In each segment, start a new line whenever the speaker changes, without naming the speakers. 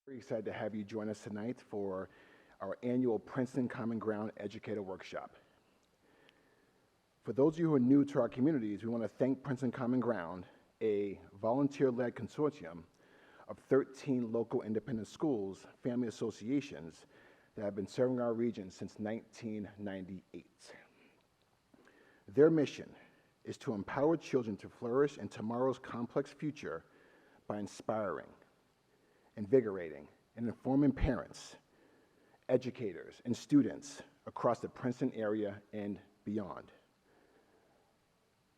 Very excited to have you join us tonight for our annual Princeton Common Ground Educator Workshop. For those of you who are new to our communities, we want to thank Princeton Common Ground, a volunteer-led consortium of 13 local independent schools, family associations, that have been serving our region since 1998. Their mission is to empower children to flourish in tomorrow's complex future by inspiring, invigorating, and informing parents, educators, and students across the Princeton area and beyond.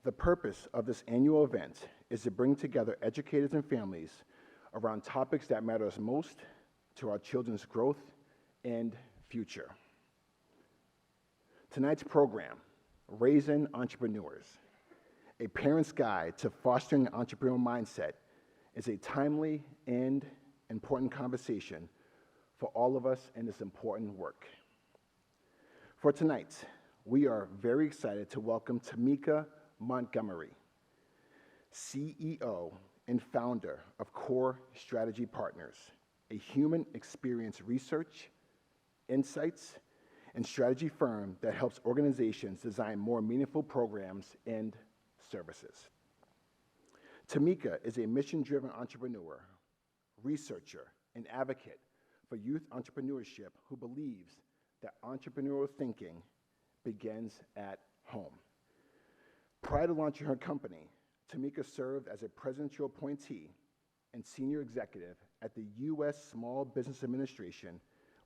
The purpose of this annual event is to bring together educators and families around topics that matter most to our children's growth and future. Tonight's program, Raising Entrepreneurs, a parent's guide to fostering an entrepreneurial mindset, is a timely and important conversation for all of us in this important work. For tonight, we are very excited to welcome Tameka Montgomery, CEO and founder of Core Strategy Partners, a human experience research, insights, and strategy firm that helps organizations design more meaningful programs and services. Tameka is a mission-driven entrepreneur, researcher, and advocate for youth entrepreneurship who believes that entrepreneurial thinking begins at home. Prior to launching her company, Tameka served as a presidential appointee and senior executive at the U.S. Small Business Administration,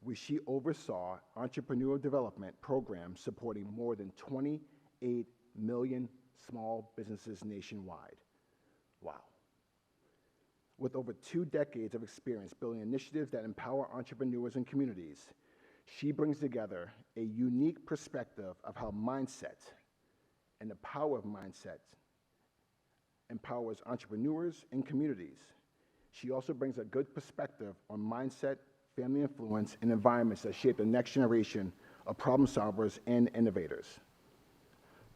where she oversaw entrepreneurial development programs supporting more than 28 million small businesses nationwide. Wow. With over 2 decades of experience building initiatives that empower entrepreneurs and communities, she brings together a unique perspective of how mindset and the power of mindset empowers entrepreneurs and communities. She also brings a good perspective on mindset, family influence, and environments that shape the next generation of problem solvers and innovators.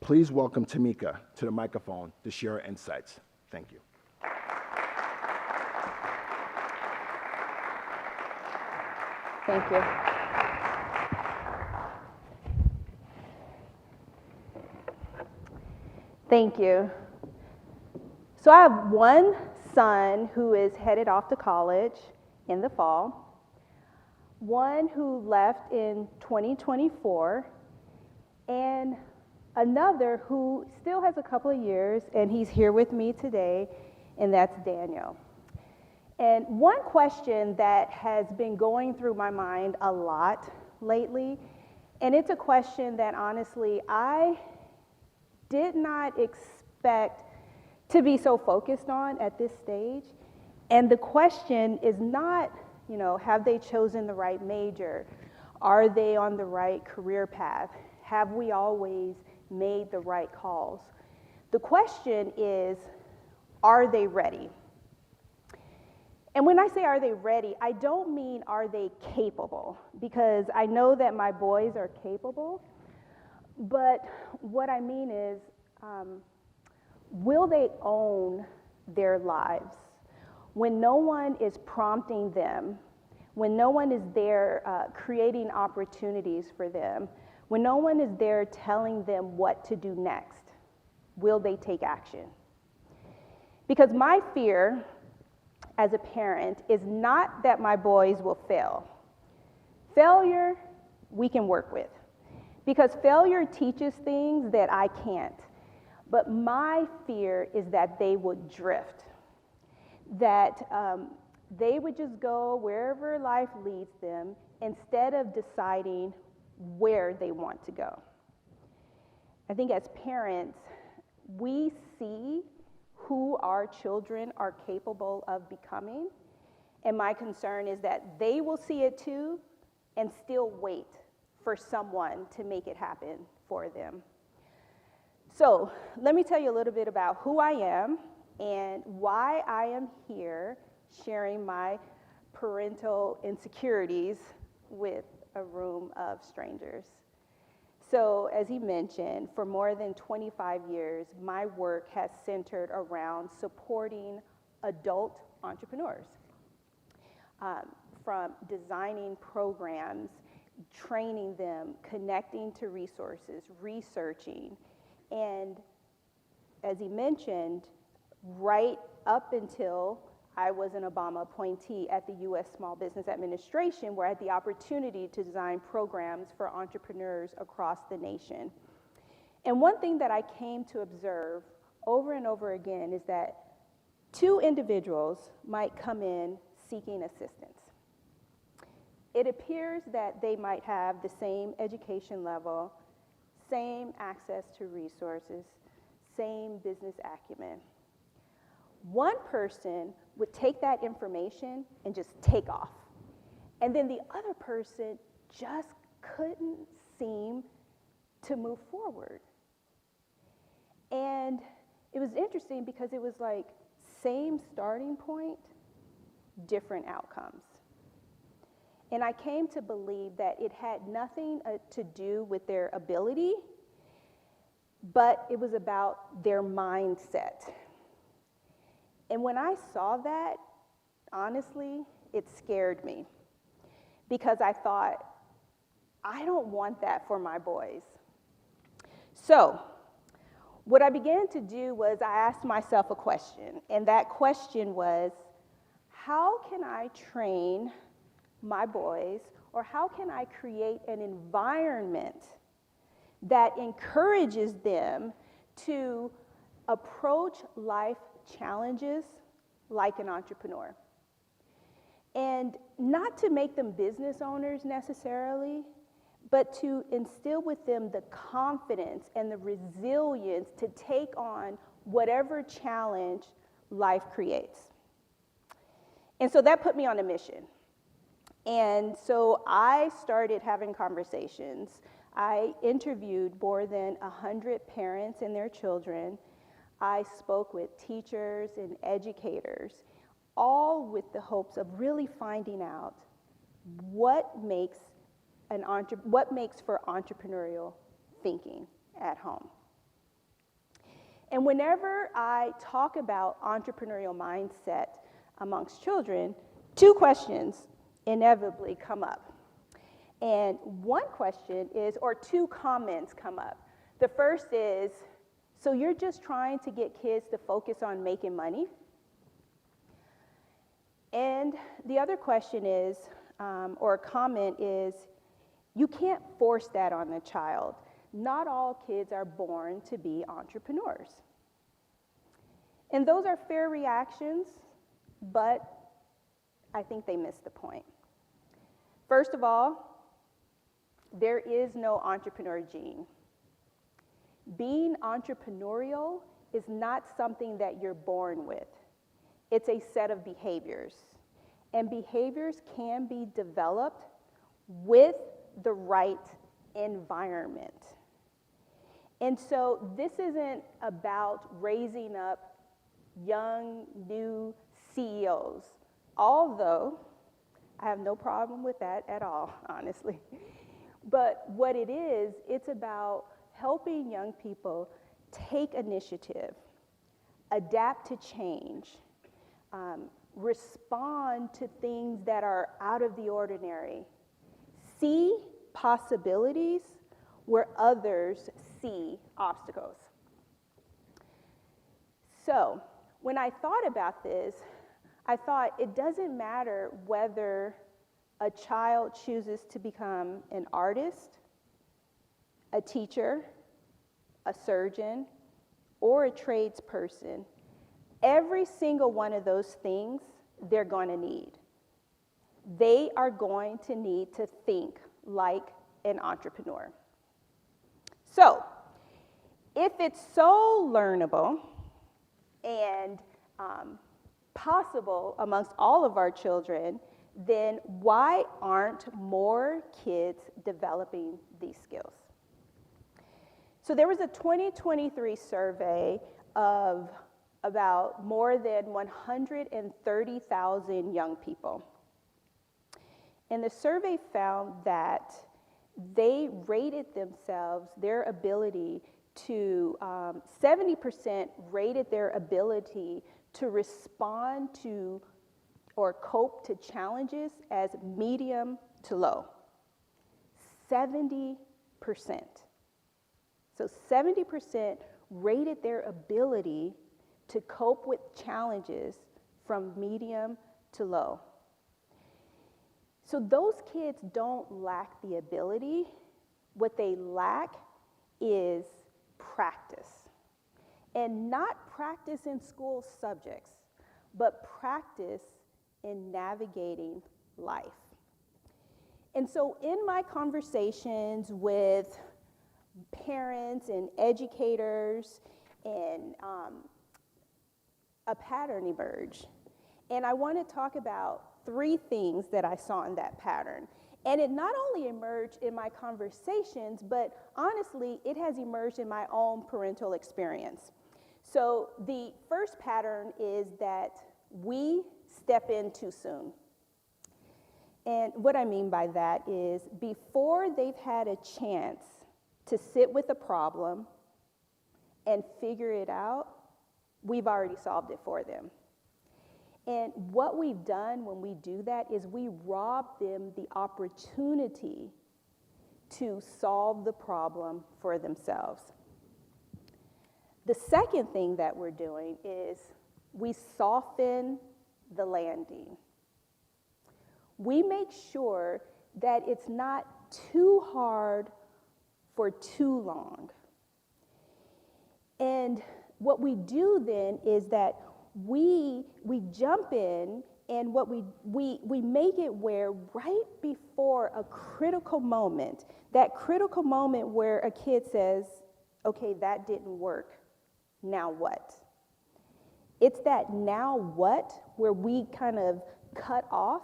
Please welcome Tameka to the microphone to share her insights. Thank you.
Thank you. Thank you. So I have one son who is headed off to college in the fall, one who left in 2024, and another who still has a couple of years, and he's here with me today, and that's Daniel. And one question that has been going through my mind a lot lately, and it's a question that honestly I did not expect to be so focused on at this stage. And the question is not, have they chosen the right major? Are they on the right career path? Have we always made the right calls? The question is, are they ready? And when I say are they ready, I don't mean are they capable, because I know that my boys are capable, but what I mean is, will they own their lives? When no one is prompting them, when no one is there creating opportunities for them, when no one is there telling them what to do next, will they take action? Because my fear as a parent is not that my boys will fail. Failure, we can work with, because failure teaches things that I can't. But my fear is that they would drift, that they would just go wherever life leads them instead of deciding where they want to go. I think as parents, we see who our children are capable of becoming, and my concern is that they will see it too and still wait for someone to make it happen for them. So let me tell you a little bit about who I am and why I am here sharing my parental insecurities with a room of strangers. So as he mentioned, for more than 25 years, my work has centered around supporting adult entrepreneurs. from designing programs, training them, connecting to resources, researching, and as he mentioned, right up until I was an Obama appointee at the U.S. Small Business Administration, where I had the opportunity to design programs for entrepreneurs across the nation. And one thing that I came to observe over and over again is that two individuals might come in seeking assistance. It appears that they might have the same education level, same access to resources, same business acumen. One person would take that information and just take off. And then the other person just couldn't seem to move forward. And it was interesting because it was like same starting point, different outcomes. And I came to believe that it had nothing to do with their ability, but it was about their mindset. And when I saw that, honestly, it scared me because I thought, I don't want that for my boys. So what I began to do was I asked myself a question, and that question was, how can I train my boys, or how can I create an environment that encourages them to approach life challenges like an entrepreneur? And not to make them business owners necessarily, but to instill with them the confidence and the resilience to take on whatever challenge life creates. And so that put me on a mission. And so I started having conversations. I interviewed more than 100 parents and their children. I spoke with teachers and educators, all with the hopes of really finding out what makes for entrepreneurial thinking at home. And whenever I talk about entrepreneurial mindset amongst children, two questions inevitably come up. And one question is, or two comments come up. The first is, so you're just trying to get kids to focus on making money? And the other question is, or comment is, you can't force that on the child. Not all kids are born to be entrepreneurs. And those are fair reactions, but I think they miss the point. First of all, there is no entrepreneur gene. Being entrepreneurial is not something that you're born with. It's a set of behaviors. And behaviors can be developed with the right environment. And so this isn't about raising up young, new CEOs, although I have no problem with that at all, honestly. But what it is, it's about helping young people take initiative, adapt to change, respond to things that are out of the ordinary, see possibilities where others see obstacles. So when I thought about this, I thought it doesn't matter whether a child chooses to become an artist, a teacher, a surgeon, or a tradesperson. Every single one of those things they're going to need. They are going to need to think like an entrepreneur. So, if it's so learnable and possible amongst all of our children, then why aren't more kids developing these skills? So there was a 2023 survey of about more than 130,000 young people. And the survey found that they rated themselves, their ability to, 70% rated their ability to respond to or cope to challenges as medium to low. 70%. So 70% rated their ability to cope with challenges from medium to low. So those kids don't lack the ability. What they lack is practice. And not practice in school subjects, but practice in navigating life. And so in my conversations with parents and educators, and a pattern emerged. And I want to talk about 3 things that I saw in that pattern. And it not only emerged in my conversations, but honestly, it has emerged in my own parental experience. So the first pattern is that we step in too soon. And what I mean by that is before they've had a chance to sit with a problem and figure it out, we've already solved it for them. And what we've done when we do that is we rob them the opportunity to solve the problem for themselves. The second thing that we're doing is we soften the landing. We make sure that it's not too hard for too long. And what we do then is that we jump in, and what we make it where right before a critical moment, that critical moment where a kid says, okay, that didn't work, now what? It's that now what where we kind of cut off.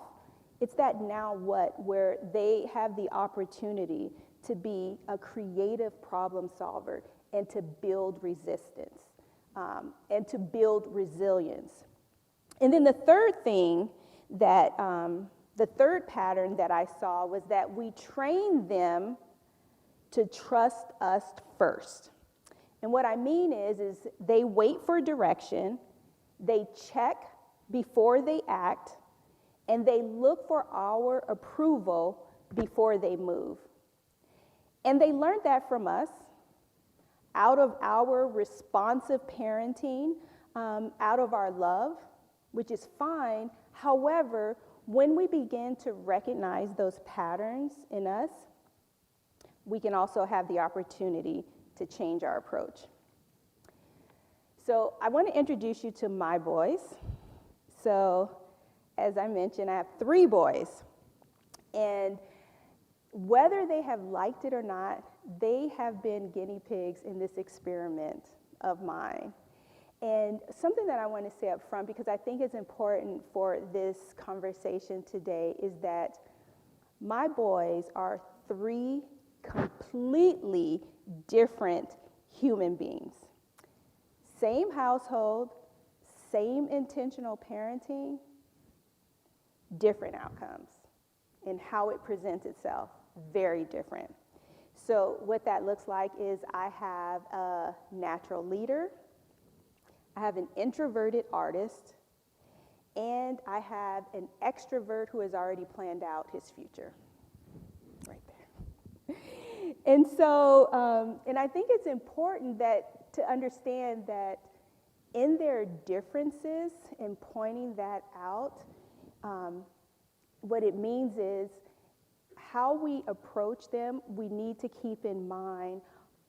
It's that now what where they have the opportunity to be a creative problem solver and to build resistance and to build resilience. And then the third thing that, the third pattern that I saw was that we train them to trust us first. And what I mean is they wait for direction, they check before they act, and they look for our approval before they move. And they learned that from us, out of our responsive parenting, out of our love, which is fine. However, when we begin to recognize those patterns in us, we can also have the opportunity to change our approach. So I want to introduce you to my boys. So as I mentioned, I have 3 boys. And whether they have liked it or not, they have been guinea pigs in this experiment of mine. And something that I want to say up front, because I think it's important for this conversation today, is that my boys are 3 completely different human beings. Same household, same intentional parenting, different outcomes. And how it presents itself, very different. So what that looks like is I have a natural leader, I have an introverted artist, and I have an extrovert who has already planned out his future. Right there. And so, and I think it's important that to understand that in their differences, in pointing that out, what it means is how we approach them, we need to keep in mind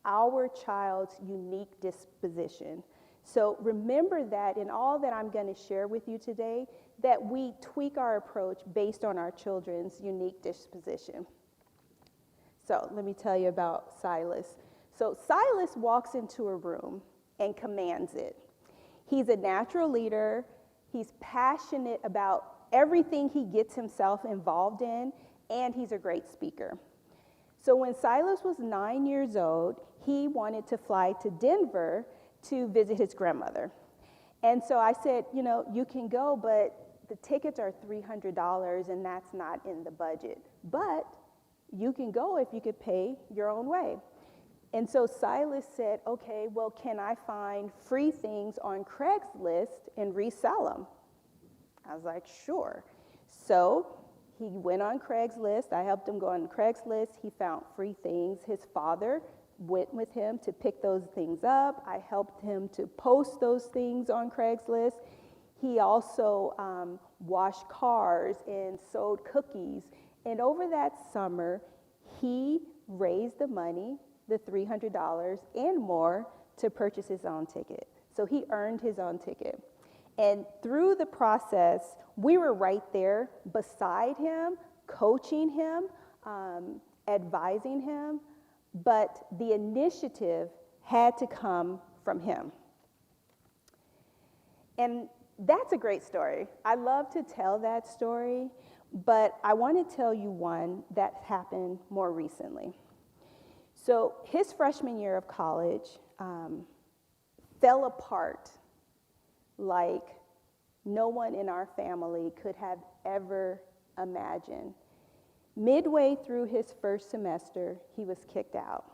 our child's unique disposition. So remember that in all that I'm going to share with you today, that we tweak our approach based on our children's unique disposition. So let me tell you about Silas. So Silas walks into a room and commands it. He's a natural leader. He's passionate about everything he gets himself involved in, and he's a great speaker. So when Silas was 9 years old, he wanted to fly to Denver to visit his grandmother. And so I said, you know, you can go, but the tickets are $300 and that's not in the budget. But you can go if you could pay your own way. And so Silas said, okay, well, can I find free things on Craigslist and resell them? I was like, sure. So he went on Craigslist. I helped him go on Craigslist. He found free things. His father went with him to pick those things up. I helped him to post those things on Craigslist. He also washed cars and sold cookies. And over that summer, he raised the money, the $300 and more, to purchase his own ticket. So he earned his own ticket. And through the process, we were right there beside him, coaching him, advising him, but the initiative had to come from him. And that's a great story. I love to tell that story, but I want to tell you one that happened more recently. So his freshman year of college fell apart like no one in our family could have ever imagined. Midway through his first semester, he was kicked out.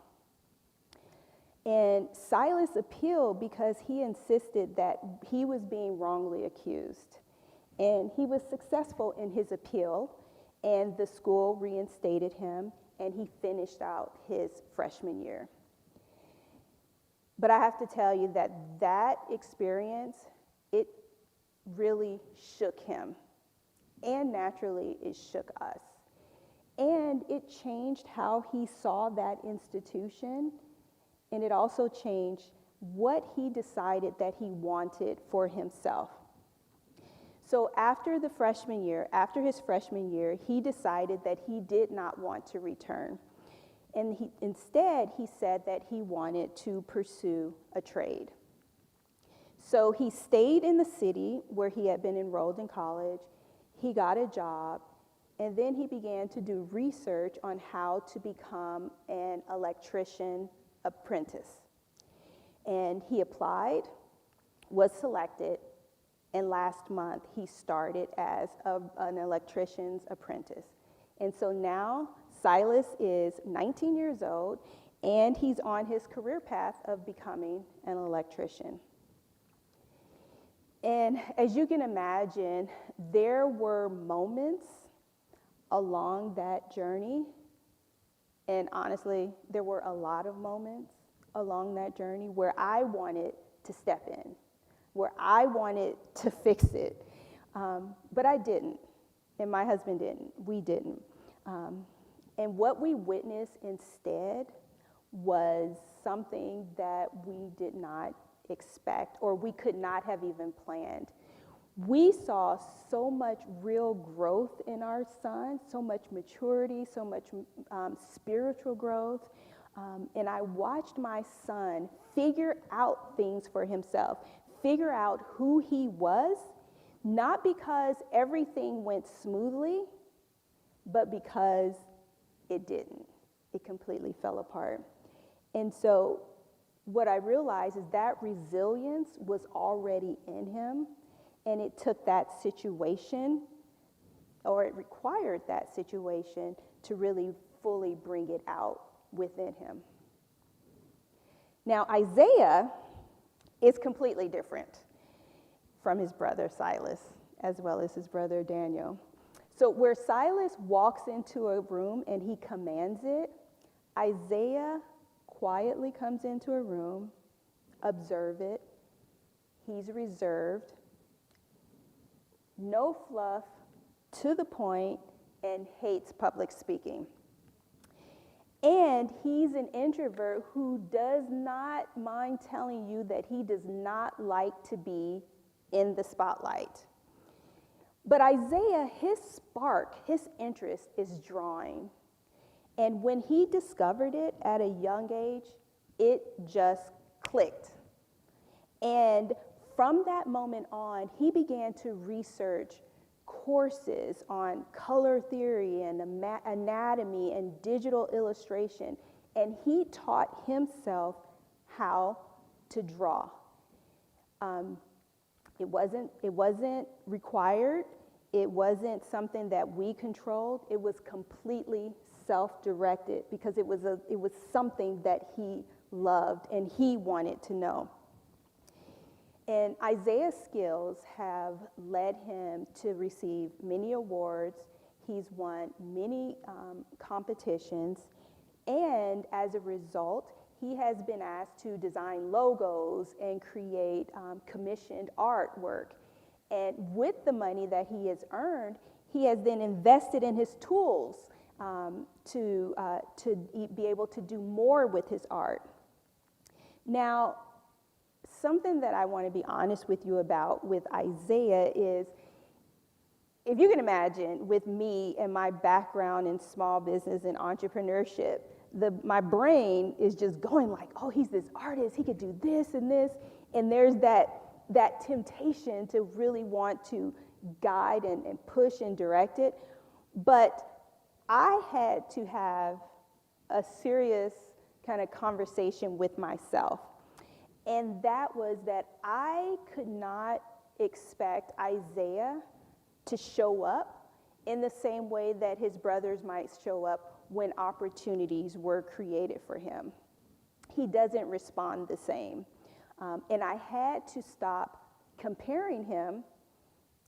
And Silas appealed because he insisted that he was being wrongly accused. And he was successful in his appeal, and the school reinstated him, and he finished out his freshman year. But I have to tell you that that experience, it really shook him. And naturally, it shook us. And it changed how he saw that institution, and it also changed what he decided that he wanted for himself. So after his freshman year, he decided that he did not want to return. And instead, he said that he wanted to pursue a trade. So he stayed in the city where he had been enrolled in college. He got a job, and then he began to do research on how to become an electrician apprentice. And he applied, was selected, and last month he started as an electrician's apprentice. And so now Silas is 19 years old, and he's on his career path of becoming an electrician. And as you can imagine, there were moments along that journey, and honestly, there were a lot of moments along that journey where I wanted to step in, where I wanted to fix it, but I didn't, and my husband didn't. We didn't. And what we witnessed instead was something that we did not expect, or we could not have even planned. We saw so much real growth in our son, so much maturity, so much spiritual growth. And I watched my son figure out things for himself, figure out who he was, not because everything went smoothly, but because it didn't. It completely fell apart. And so what I realized is that resilience was already in him, and it took that situation, or it required that situation to really fully bring it out within him. Now, Isaiah is completely different from his brother Silas, as well as his brother Daniel. So where Silas walks into a room and he commands it, Isaiah quietly comes into a room, observe it. He's reserved, no fluff, to the point, and hates public speaking. And he's an introvert who does not mind telling you that he does not like to be in the spotlight. But Isaiah, his spark, his interest is drawing. And when he discovered it at a young age, it just clicked. And from that moment on, he began to research courses on color theory and anatomy and digital illustration. And he taught himself how to draw. It wasn't required. It wasn't something that we controlled. It was completely self-directed because it was something that he loved and he wanted to know. And Isaiah's skills have led him to receive many awards. He's won many competitions. And as a result, he has been asked to design logos and create commissioned artwork. And with the money that he has earned, he has then invested in his tools to be able to do more with his art. Now, something that I want to be honest with you about with Isaiah is, if you can imagine, with me and my background in small business and entrepreneurship, my brain is just going like, oh, he's this artist, he could do this and this, and there's that temptation to really want to guide and push and direct it. But I had to have a serious kind of conversation with myself. And that was that I could not expect Isaiah to show up in the same way that his brothers might show up when opportunities were created for him. He doesn't respond the same. And I had to stop comparing him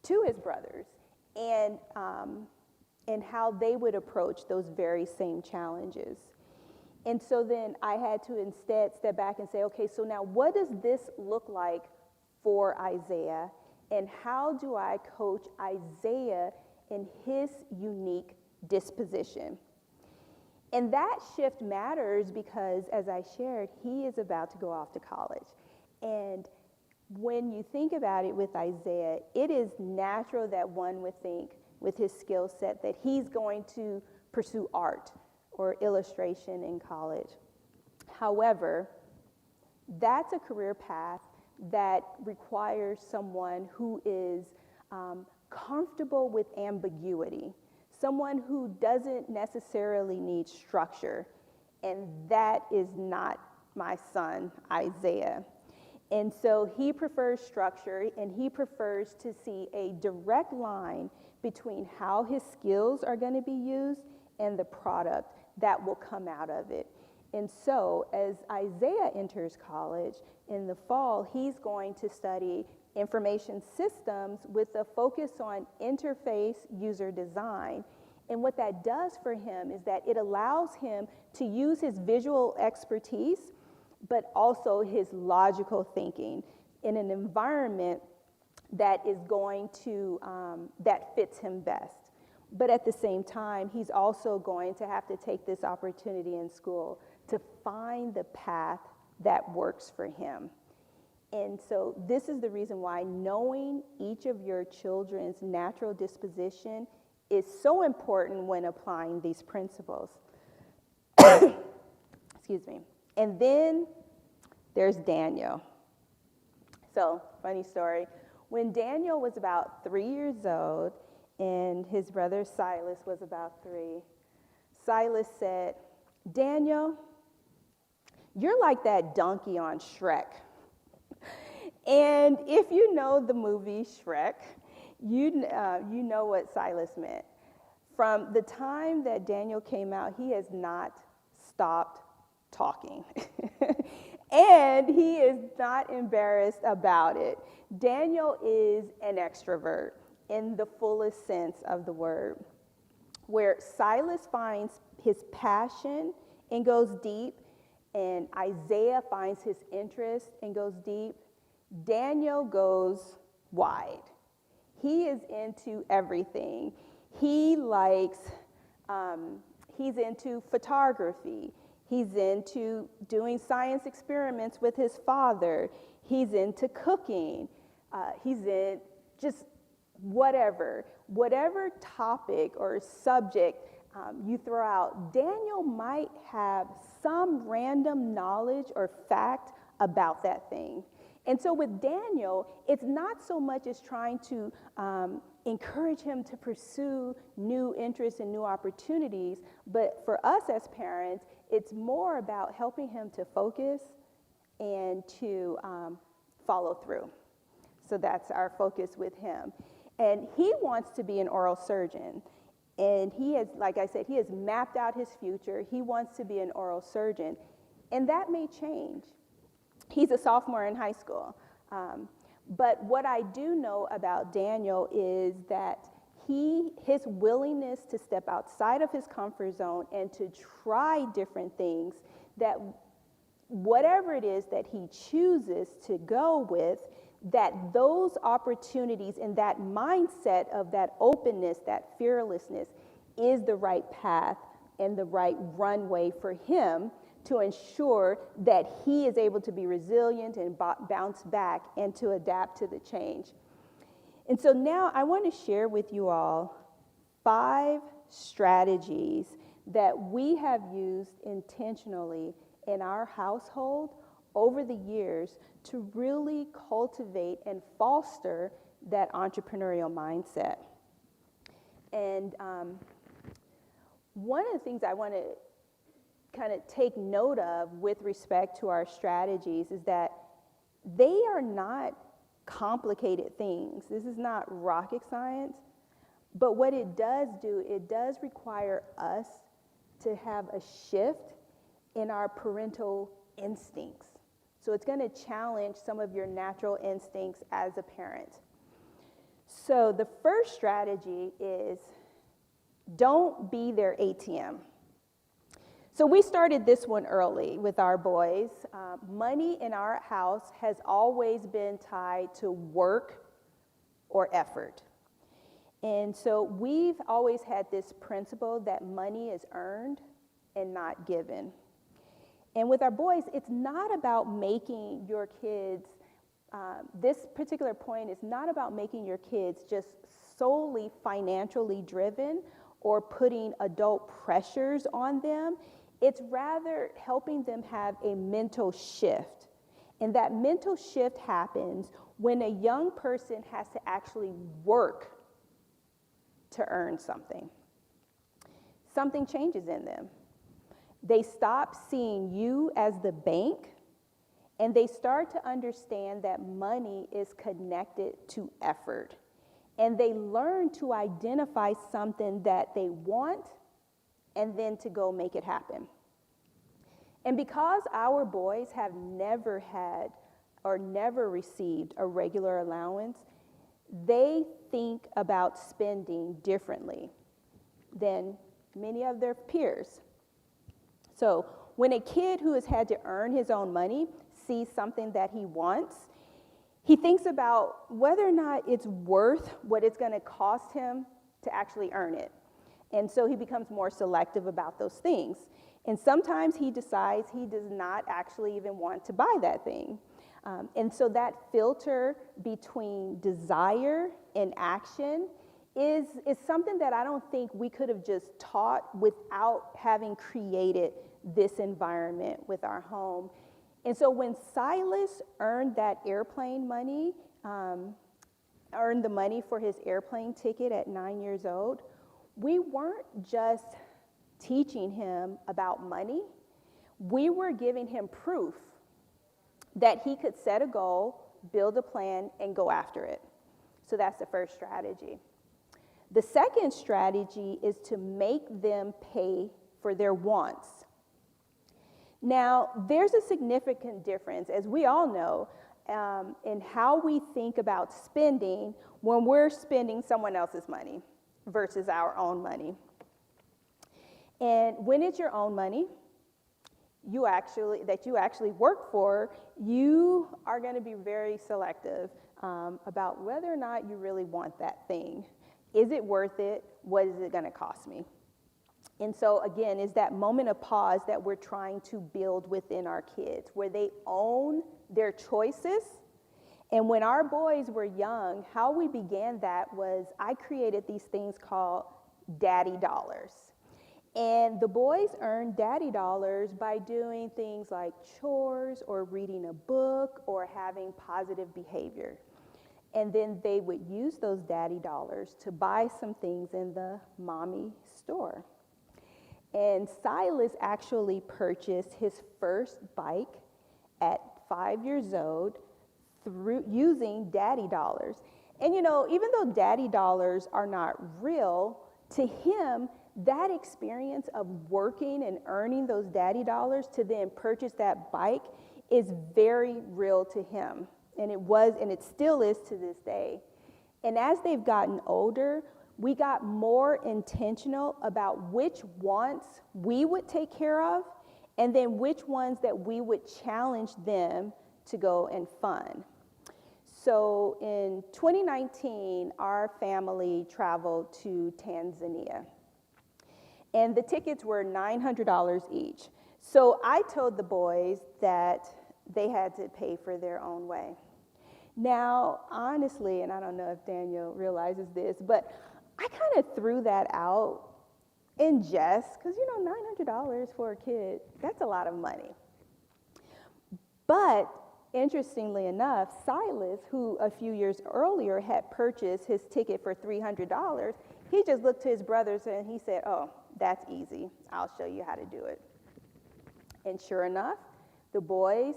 to his brothers and how they would approach those very same challenges. And so then I had to instead step back and say, okay, so now what does this look like for Isaiah? And how do I coach Isaiah in his unique disposition? And that shift matters because, as I shared, he is about to go off to college. And when you think about it with Isaiah, it is natural that one would think with his skill set that he's going to pursue art or illustration in college. However, that's a career path that requires someone who is comfortable with ambiguity, someone who doesn't necessarily need structure, and that is not my son, Isaiah. And so he prefers structure, and he prefers to see a direct line between how his skills are going to be used and the product that will come out of it. And so as Isaiah enters college in the fall, he's going to study information systems with a focus on interface user design. And what that does for him is that it allows him to use his visual expertise, but also his logical thinking in an environment that is going to, that fits him best. But at the same time, he's also going to have to take this opportunity in school to find the path that works for him. And so this is the reason why knowing each of your children's natural disposition is so important when applying these principles. Excuse me. And then there's Daniel. So, funny story. When Daniel was about 3 years old and his brother Silas was about 3, Silas said, "Daniel, you're like that donkey on Shrek." And if you know the movie Shrek, you know what Silas meant. From the time that Daniel came out, he has not stopped talking. And he is not embarrassed about it. Daniel is an extrovert in the fullest sense of the word. Where Silas finds his passion and goes deep, and Isaiah finds his interest and goes deep, Daniel goes wide. He is into everything. He likes, he's into photography. He's into doing science experiments with his father. He's into cooking. He's in just whatever topic or subject you throw out. Daniel might have some random knowledge or fact about that thing. And so with Daniel, it's not so much as trying to encourage him to pursue new interests and new opportunities, but for us as parents, it's more about helping him to focus and to follow through. So that's our focus with him. And he wants to be an oral surgeon. And he has, like I said, he has mapped out his future. He wants to be an oral surgeon. And that may change. He's a sophomore in high school. But what I do know about Daniel is that his willingness to step outside of his comfort zone and to try different things, that whatever it is that he chooses to go with, that those opportunities and that mindset of that openness, that fearlessness, is the right path and the right runway for him to ensure that he is able to be resilient and bounce back and to adapt to the change. And so now I want to share with you all 5 strategies that we have used intentionally in our household over the years to really cultivate and foster that entrepreneurial mindset. And one of the things I want to kind of take note of with respect to our strategies is that they are not complicated things. This is not rocket science. But what it does do, it does require us to have a shift in our parental instincts. So it's going to challenge some of your natural instincts as a parent. So the first strategy is don't be their ATM. So we started this one early with our boys. Money in our house has always been tied to work or effort. And so we've always had this principle that money is earned and not given. And with our boys, it's not about making your kids, this particular point is not about making your kids just solely financially driven or putting adult pressures on them. It's rather helping them have a mental shift. And that mental shift happens when a young person has to actually work to earn something. Something changes in them. They stop seeing you as the bank, and they start to understand that money is connected to effort. And they learn to identify something that they want and then to go make it happen. And because our boys have never had or never received a regular allowance, they think about spending differently than many of their peers. So when a kid who has had to earn his own money sees something that he wants, he thinks about whether or not it's worth what it's going to cost him to actually earn it. And so he becomes more selective about those things. And sometimes he decides he does not actually even want to buy that thing. And so that filter between desire and action is something that I don't think we could have just taught without having created this environment with our home. And so when Silas earned that airplane money, earned the money for his airplane ticket at 9 years old, we weren't just teaching him about money. We were giving him proof that he could set a goal, build a plan, and go after it. So that's the first strategy. The second strategy is to make them pay for their wants. Now, there's a significant difference, as we all know, in how we think about spending when we're spending someone else's money versus our own money. And when it's your own money, that you actually work for, you are going to be very selective about whether or not you really want that thing. Is it worth it? What is it going to cost me? And so again, is that moment of pause that we're trying to build within our kids, where they own their choices. And when our boys were young, how we began that was I created these things called daddy dollars. And the boys earned daddy dollars by doing things like chores or reading a book or having positive behavior. And then they would use those daddy dollars to buy some things in the mommy store. And Silas actually purchased his first bike at 5 years old through using daddy dollars. And you know, even though daddy dollars are not real, to him, that experience of working and earning those daddy dollars to then purchase that bike is very real to him. And it still is to this day. And as they've gotten older, we got more intentional about which wants we would take care of, and then which ones that we would challenge them to go and fund. So in 2019, our family traveled to Tanzania, and the tickets were $900 each. So I told the boys that they had to pay for their own way. Now, honestly, and I don't know if Daniel realizes this, but I kind of threw that out in jest, because, $900 for a kid, that's a lot of money. But interestingly enough, Silas, who a few years earlier had purchased his ticket for $300, he just looked to his brothers and he said, "Oh, that's easy. I'll show you how to do it." And sure enough, the boys,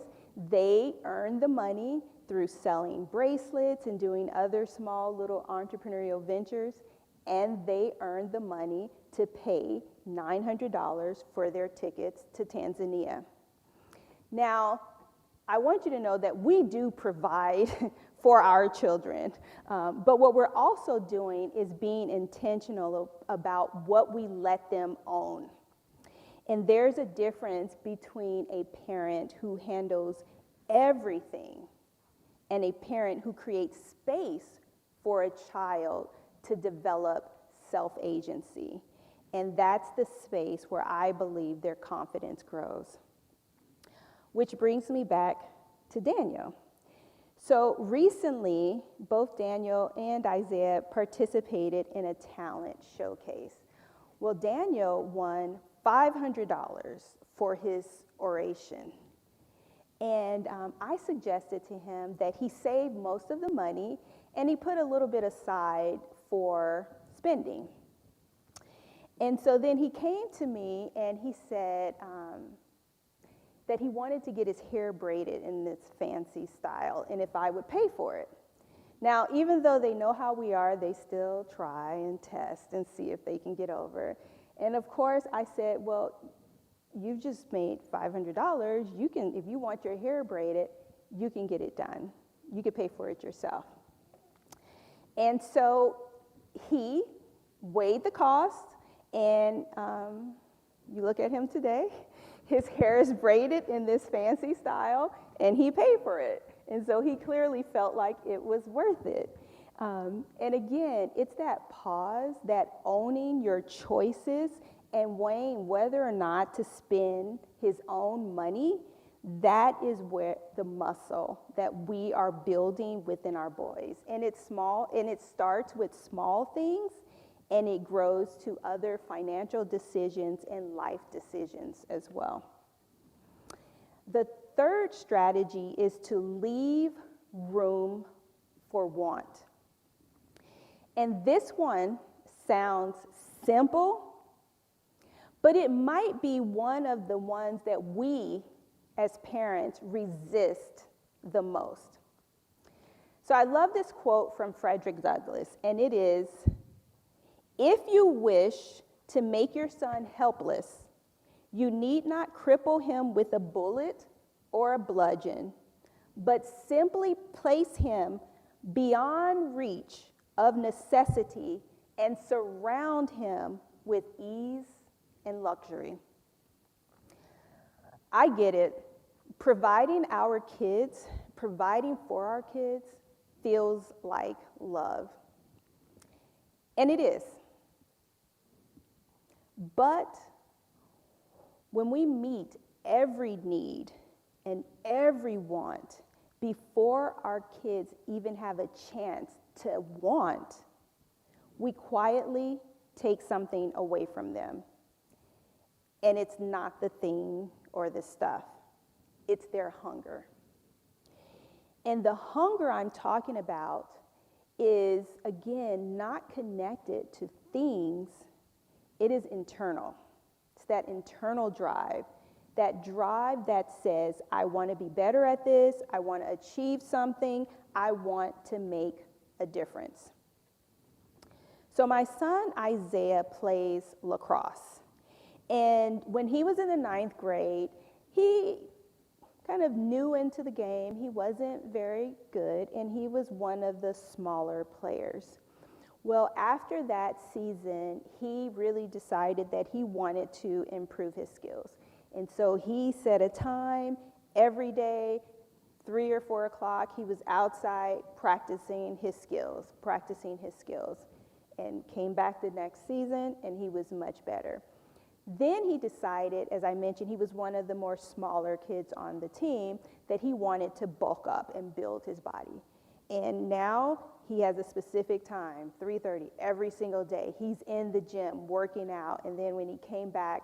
they earned the money through selling bracelets and doing other small little entrepreneurial ventures, and they earned the money to pay $900 for their tickets to Tanzania. Now, I want you to know that we do provide for our children, but what we're also doing is being intentional about what we let them own. And there's a difference between a parent who handles everything and a parent who creates space for a child to develop self-agency. And that's the space where I believe their confidence grows. Which brings me back to Daniel. So recently, both Daniel and Isaiah participated in a talent showcase. Well, Daniel won $500 for his oration. And I suggested to him that he save most of the money and he put a little bit aside for spending. And so then he came to me and he said that he wanted to get his hair braided in this fancy style and if I would pay for it. Now, even though they know how we are, they still try and test and see if they can get over. And of course, I said, well, you've just made $500. You can, if you want your hair braided, you can get it done. You can pay for it yourself. And so he weighed the cost, and you look at him today, his hair is braided in this fancy style, and he paid for it. And so he clearly felt like it was worth it. And again, it's that pause, that owning your choices and weighing whether or not to spend his own money. That is where the muscle that we are building within our boys. And it's small, and it starts with small things, and it grows to other financial decisions and life decisions as well. The third strategy is to leave room for want. And this one sounds simple, but it might be one of the ones that we as parents resist the most. So I love this quote from Frederick Douglass, and it is, "If you wish to make your son helpless, you need not cripple him with a bullet or a bludgeon, but simply place him beyond reach of necessity and surround him with ease and luxury." I get it. Providing for our kids feels like love. And it is. But when we meet every need and every want before our kids even have a chance to want, we quietly take something away from them. And it's not the thing or the stuff. It's their hunger. And the hunger I'm talking about is, again, not connected to things. It is internal. It's that internal drive that says, I want to be better at this, I want to achieve something, I want to make a difference. So my son Isaiah plays lacrosse. And when he was in the 9th grade, he kind of new into the game. He wasn't very good, and he was one of the smaller players. Well, after that season, he really decided that he wanted to improve his skills. And so he set a time every day, 3 or 4 o'clock, he was outside practicing his skills, and came back the next season, and he was much better. Then he decided, as I mentioned, he was one of the more smaller kids on the team, that he wanted to bulk up and build his body. And now he has a specific time, 3:30, every single day. He's in the gym working out, and then when he came back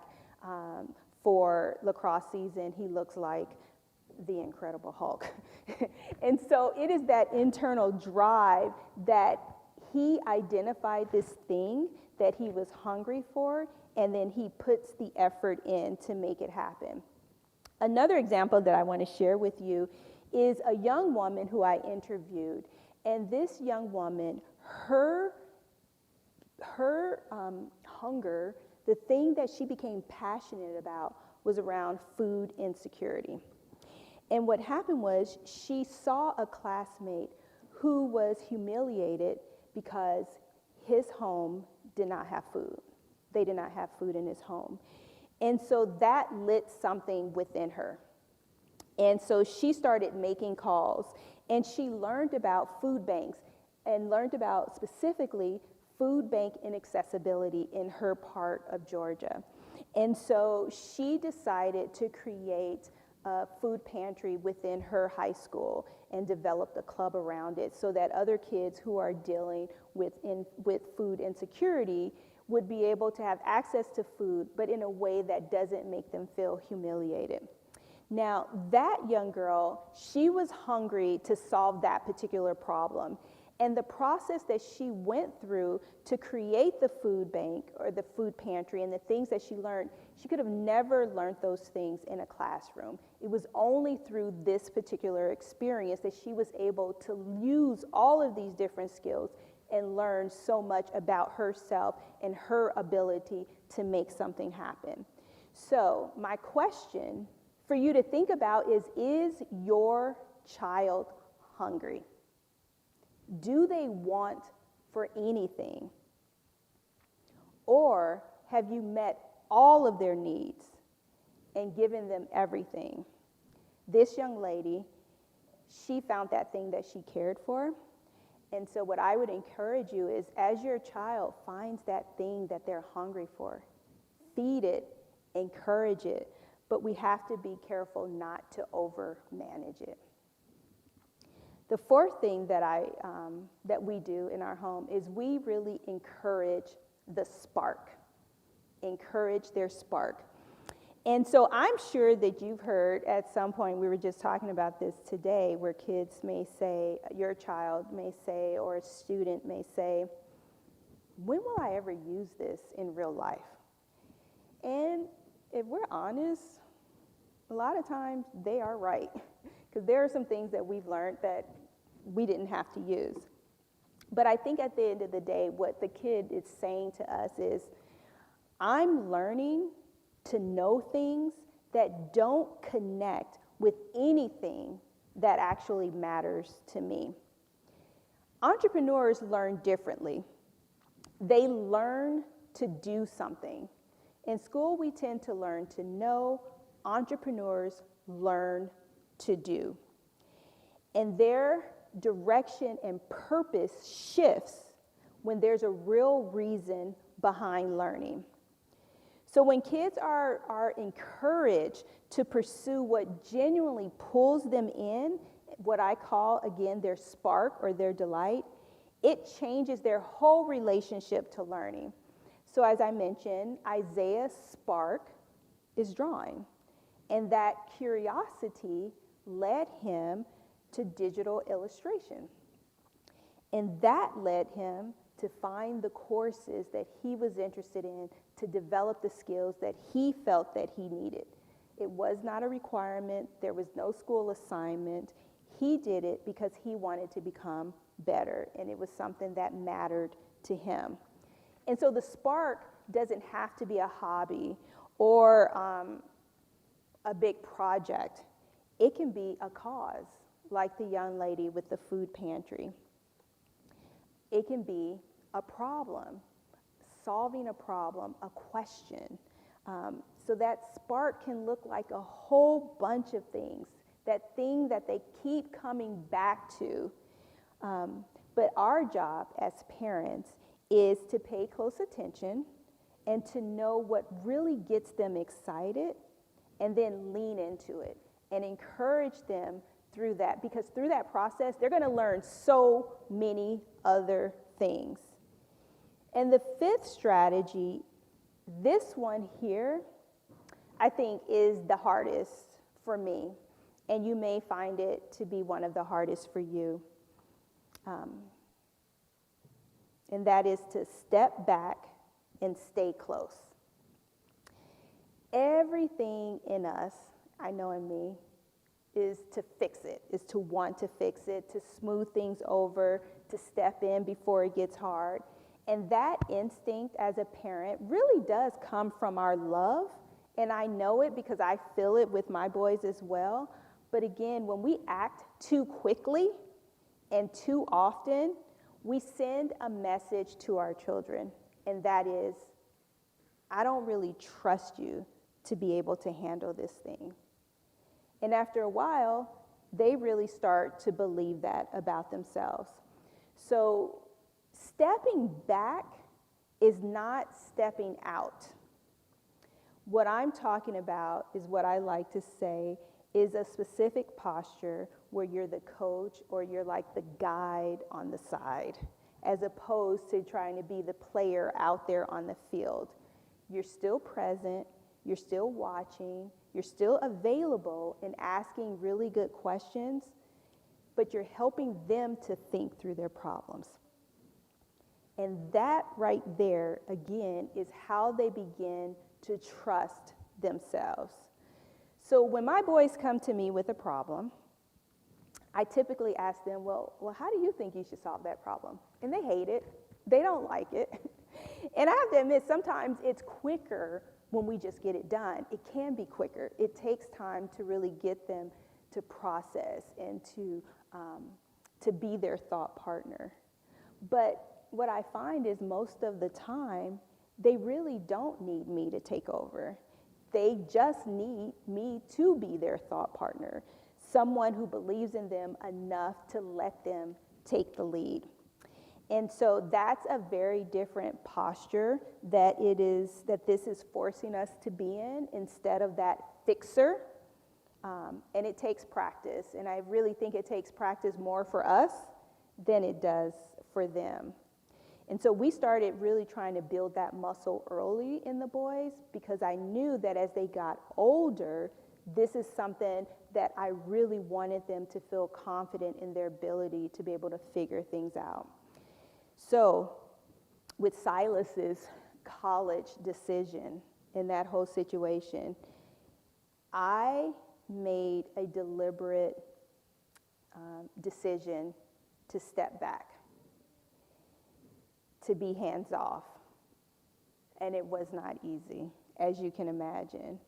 for lacrosse season, he looks like the Incredible Hulk. And so it is that internal drive that he identified this thing that he was hungry for, and then he puts the effort in to make it happen. Another example that I want to share with you is a young woman who I interviewed. And this young woman, her hunger, the thing that she became passionate about was around food insecurity. And what happened was she saw a classmate who was humiliated because his home did not have food. They did not have food in his home. And so that lit something within her. And so she started making calls, and she learned about food banks and learned about specifically food bank inaccessibility in her part of Georgia. And so she decided to create a food pantry within her high school and developed a club around it so that other kids who are dealing with food insecurity would be able to have access to food, but in a way that doesn't make them feel humiliated. Now, that young girl, she was hungry to solve that particular problem. And the process that she went through to create the food bank or the food pantry and the things that she learned, she could have never learned those things in a classroom. It was only through this particular experience that she was able to use all of these different skills and learn so much about herself and her ability to make something happen. So my question for you to think about is your child hungry? Do they want for anything? Or have you met all of their needs and given them everything? This young lady, she found that thing that she cared for. And so what I would encourage you is, as your child finds that thing that they're hungry for, feed it, encourage it, but we have to be careful not to over-manage it. The fourth thing that we do in our home is we really encourage the spark, encourage their spark. And so I'm sure that you've heard at some point, we were just talking about this today, where kids may say, your child may say, or a student may say, when will I ever use this in real life? And if we're honest, a lot of times they are right, because there are some things that we've learned that we didn't have to use. But I think at the end of the day, what the kid is saying to us is, I'm learning to know things that don't connect with anything that actually matters to me. Entrepreneurs learn differently. They learn to do something. In school, we tend to learn to know. Entrepreneurs learn to do. And their direction and purpose shifts when there's a real reason behind learning. So when kids are encouraged to pursue what genuinely pulls them in, what I call, again, their spark or their delight, it changes their whole relationship to learning. So as I mentioned, Isaiah's spark is drawing. And that curiosity led him to digital illustration. And that led him to find the courses that he was interested in to develop the skills that he felt that he needed. It was not a requirement. There was no school assignment. He did it because he wanted to become better, and it was something that mattered to him. And so the spark doesn't have to be a hobby or a big project. It can be a cause, like the young lady with the food pantry. It can be a problem, solving a problem, a question. So that spark can look like a whole bunch of things, that thing that they keep coming back to. But our job as parents is to pay close attention and to know what really gets them excited and then lean into it and encourage them through that, because through that process, they're going to learn so many other things. And the fifth strategy, this one here, I think is the hardest for me, and you may find it to be one of the hardest for you. And that is to step back and stay close. Everything in us, I know in me, is to fix it, is to want to fix it, to smooth things over, to step in before it gets hard. And that instinct as a parent really does come from our love. And I know it because I feel it with my boys as well. But again, when we act too quickly and too often, we send a message to our children. And that is, I don't really trust you to be able to handle this thing. And after a while, they really start to believe that about themselves. So stepping back is not stepping out. What I'm talking about is what I like to say is a specific posture where you're the coach or you're like the guide on the side, as opposed to trying to be the player out there on the field. You're still present, you're still watching, you're still available and asking really good questions, but you're helping them to think through their problems. And that right there, again, is how they begin to trust themselves. So when my boys come to me with a problem, I typically ask them, well, how do you think you should solve that problem? And they hate it. They don't like it. And I have to admit, sometimes it's quicker when we just get it done. It can be quicker. It takes time to really get them to process and to be their thought partner. But what I find is most of the time, they really don't need me to take over. They just need me to be their thought partner, someone who believes in them enough to let them take the lead. And so that's a very different posture that this is forcing us to be in, instead of that fixer. And it takes practice. And I really think it takes practice more for us than it does for them. And so we started really trying to build that muscle early in the boys, because I knew that as they got older, this is something that I really wanted them to feel confident in their ability to be able to figure things out. So with Silas's college decision in that whole situation, I made a deliberate decision to step back, to be hands off. And it was not easy, as you can imagine.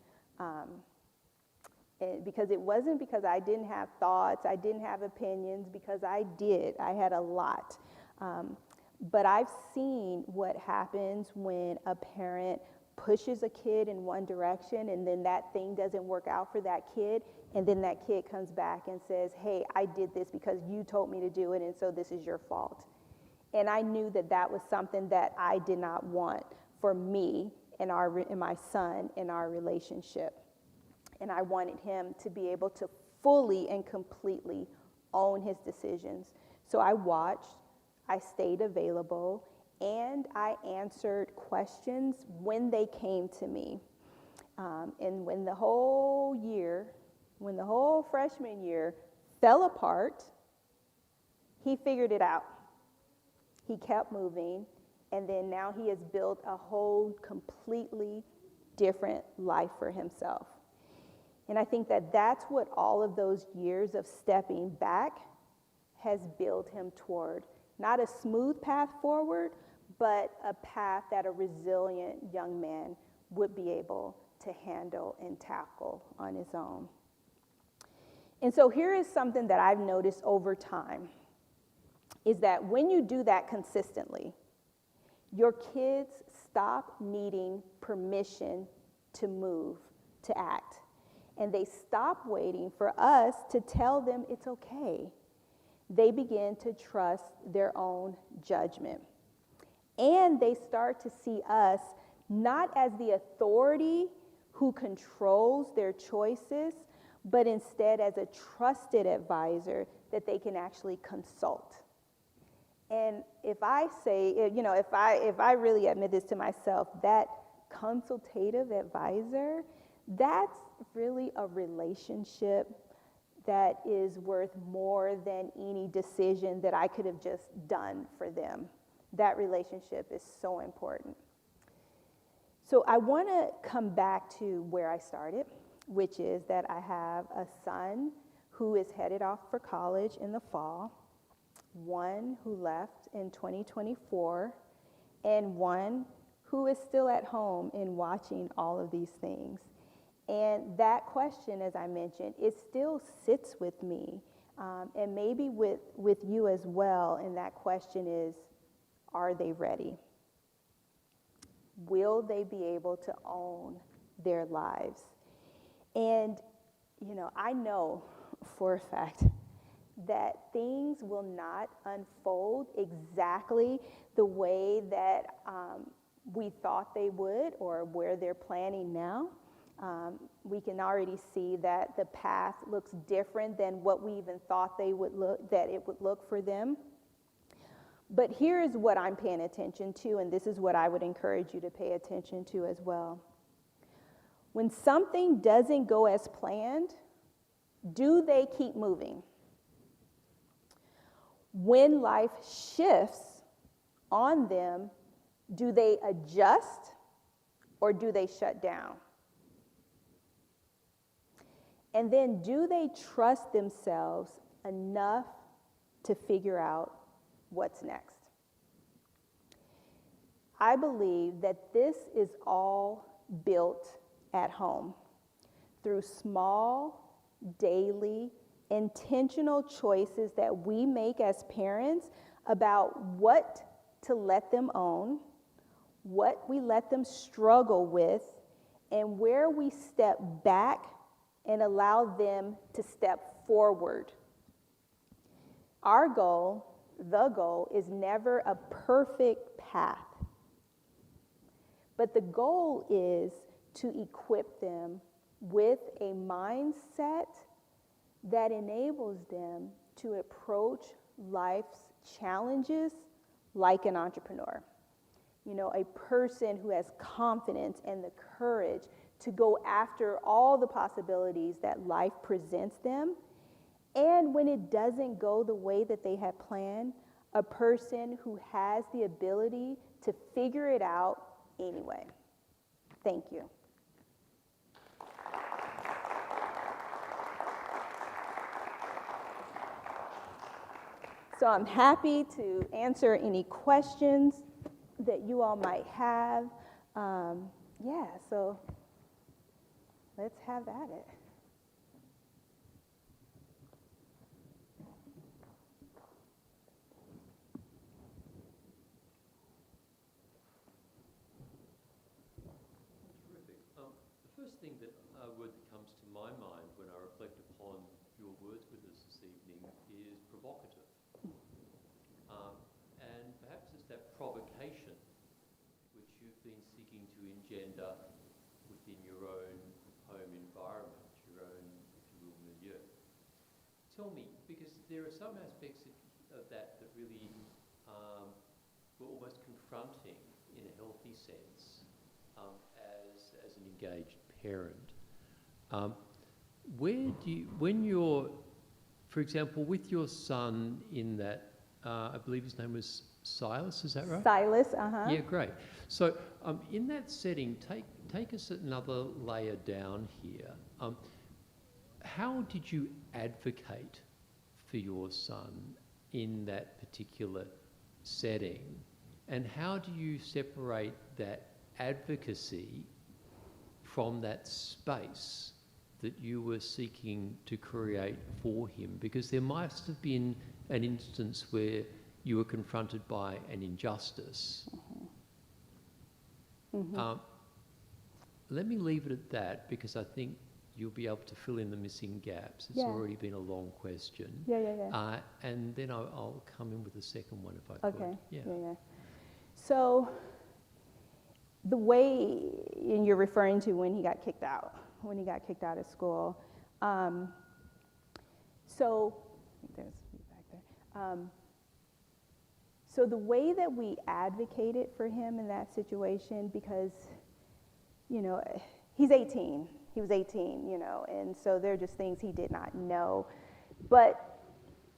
Because it wasn't because I didn't have thoughts, I didn't have opinions, because I did. I had a lot. But I've seen what happens when a parent pushes a kid in one direction and then that thing doesn't work out for that kid, and then that kid comes back and says, hey, I did this because you told me to do it, and so this is your fault. And I knew that that was something that I did not want for me and my son in our relationship. And I wanted him to be able to fully and completely own his decisions. So I watched, I stayed available, and I answered questions when they came to me. And when the whole freshman year fell apart, he figured it out. He kept moving, and then now he has built a whole completely different life for himself. And I think that that's what all of those years of stepping back has built him toward. Not a smooth path forward, but a path that a resilient young man would be able to handle and tackle on his own. And so here is something that I've noticed over time, is that when you do that consistently, your kids stop needing permission to move, to act. And they stop waiting for us to tell them it's okay. They begin to trust their own judgment. And they start to see us not as the authority who controls their choices, but instead as a trusted advisor that they can actually consult. And if I say, you know, if I really admit this to myself, that consultative advisor, that's really a relationship that is worth more than any decision that I could have just done for them. That relationship is so important. So I want to come back to where I started, which is that I have a son who is headed off for college in the fall, one who left in 2024, and one who is still at home and watching all of these things. And that question, as I mentioned, it still sits with me, and maybe with you as well. And that question is, are they ready? Will they be able to own their lives? And, you know, I know for a fact that things will not unfold exactly the way that we thought they would or where they're planning now. We can already see that the path looks different than what we even thought that it would look for them. But here is what I'm paying attention to, and this is what I would encourage you to pay attention to as well. When something doesn't go as planned, do they keep moving? When life shifts on them, do they adjust or do they shut down? And then do they trust themselves enough to figure out what's next? I believe that this is all built at home through small, daily, intentional choices that we make as parents about what to let them own, what we let them struggle with, and where we step back and allow them to step forward. Our goal, the goal, is never a perfect path. But the goal is to equip them with a mindset that enables them to approach life's challenges like an entrepreneur. You know, a person who has confidence and the courage to go after all the possibilities that life presents them. And when it doesn't go the way that they had planned, a person who has the ability to figure it out anyway. Thank you. So I'm happy to answer any questions that you all might have. So let's have at it.
Terrific. The first thing that comes to my mind when I reflect upon your words with us this evening is provocative. And perhaps it's that provocation which you've been seeking to engender within your own home environment, your own, if you will, milieu. Tell me, because there are some aspects of that really were almost confronting in a healthy sense as an engaged parent. When you're, for example, with your son in that, I believe his name was Silas, is that right?
Silas, uh-huh.
Yeah, great. So in that setting, take us another layer down here. How did you advocate for your son in that particular setting? And how do you separate that advocacy from that space that you were seeking to create for him? Because there must have been an instance where you were confronted by an injustice. Let me leave it at that, because I think you'll be able to fill in the missing gaps. It's already been a long question. And then I'll come in with a second one if I could.
So the way, and you're referring to when he got kicked out of school. So there's back there. So the way that we advocated for him in that situation, because, he's 18. He was 18, and so there are just things he did not know. But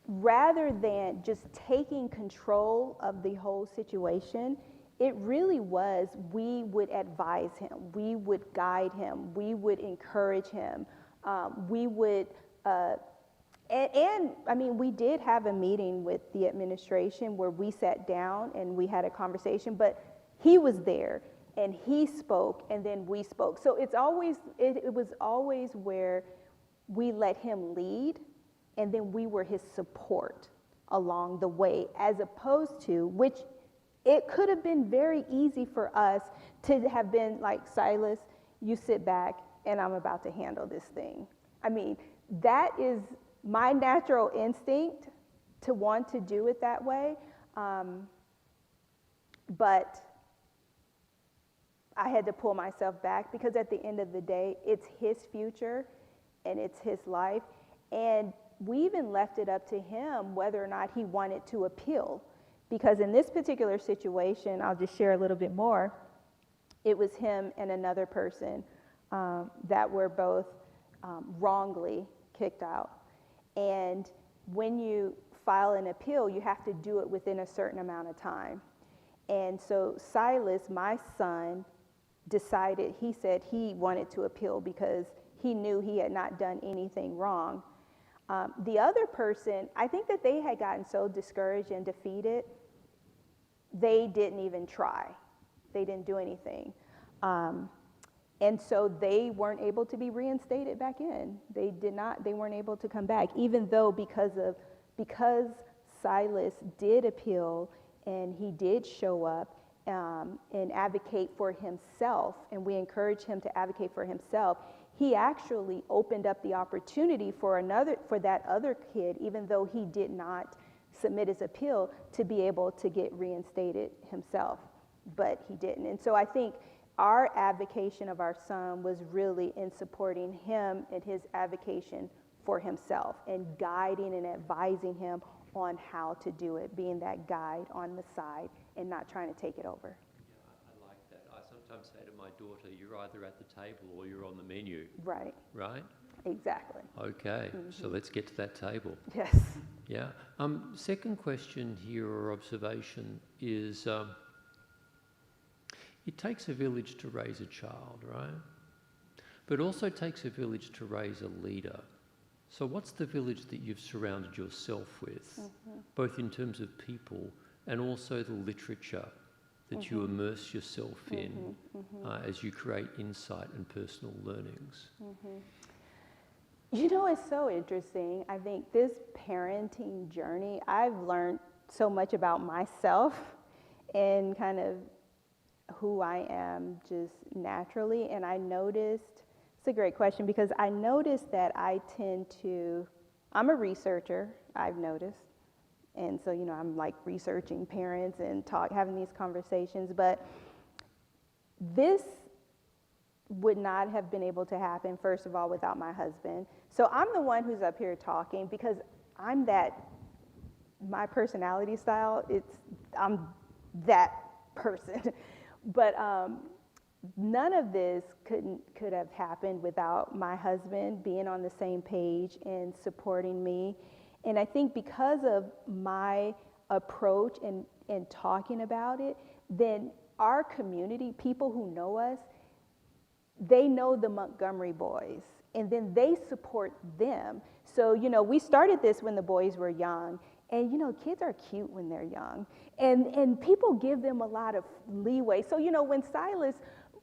rather than just taking control of the whole situation, it really was, we would advise him, we would guide him, we would encourage him, we would, we did have a meeting with the administration where we sat down and we had a conversation, but he was there and he spoke and then we spoke. So it was always where we let him lead and then we were his support along the way, as opposed to, which it could have been very easy for us to have been like, Silas, you sit back and I'm about to handle this thing. I mean, that is my natural instinct to want to do it that way. But I had to pull myself back, because at the end of the day, it's his future and it's his life. And we even left it up to him whether or not he wanted to appeal. Because in this particular situation, I'll just share a little bit more, it was him and another person that were both wrongly kicked out. And when you file an appeal, you have to do it within a certain amount of time. And so Silas, my son, decided, he said he wanted to appeal because he knew he had not done anything wrong. The other person, I think that they had gotten so discouraged and defeated, they didn't even try. They didn't do anything. And so they weren't able to be reinstated back in. They weren't able to come back, even though because Silas did appeal and he did show up and advocate for himself, and we encouraged him to advocate for himself, he actually opened up the opportunity for that other kid, even though he did not submit his appeal, to be able to get reinstated himself, but he didn't. And so I think our advocation of our son was really in supporting him and his advocation for himself and guiding and advising him on how to do it, being that guide on the side and not trying to take it over.
Yeah, I like that. I sometimes say to my daughter, you're either at the table or you're on the menu.
Right.
Right?
Exactly.
Okay, so let's get to that table.
Yes.
Yeah. Second question here, or observation, is it takes a village to raise a child, right? But it also takes a village to raise a leader. So what's the village that you've surrounded yourself with, both in terms of people and also the literature that you immerse yourself in as you create insight and personal learnings?
You know, it's so interesting. I think this parenting journey, I've learned so much about myself and kind of who I am just naturally. And I noticed, it's a great question, because I noticed that I'm a researcher, I've noticed. And so, I'm like researching parents and having these conversations, but this would not have been able to happen, first of all, without my husband. So I'm the one who's up here talking because my personality style, I'm that person. But none of this could have happened without my husband being on the same page and supporting me. And I think because of my approach and talking about it, then our community, people who know us, they know the Montgomery boys, and then they support them. So, we started this when the boys were young, and, kids are cute when they're young, and people give them a lot of leeway. So, when Silas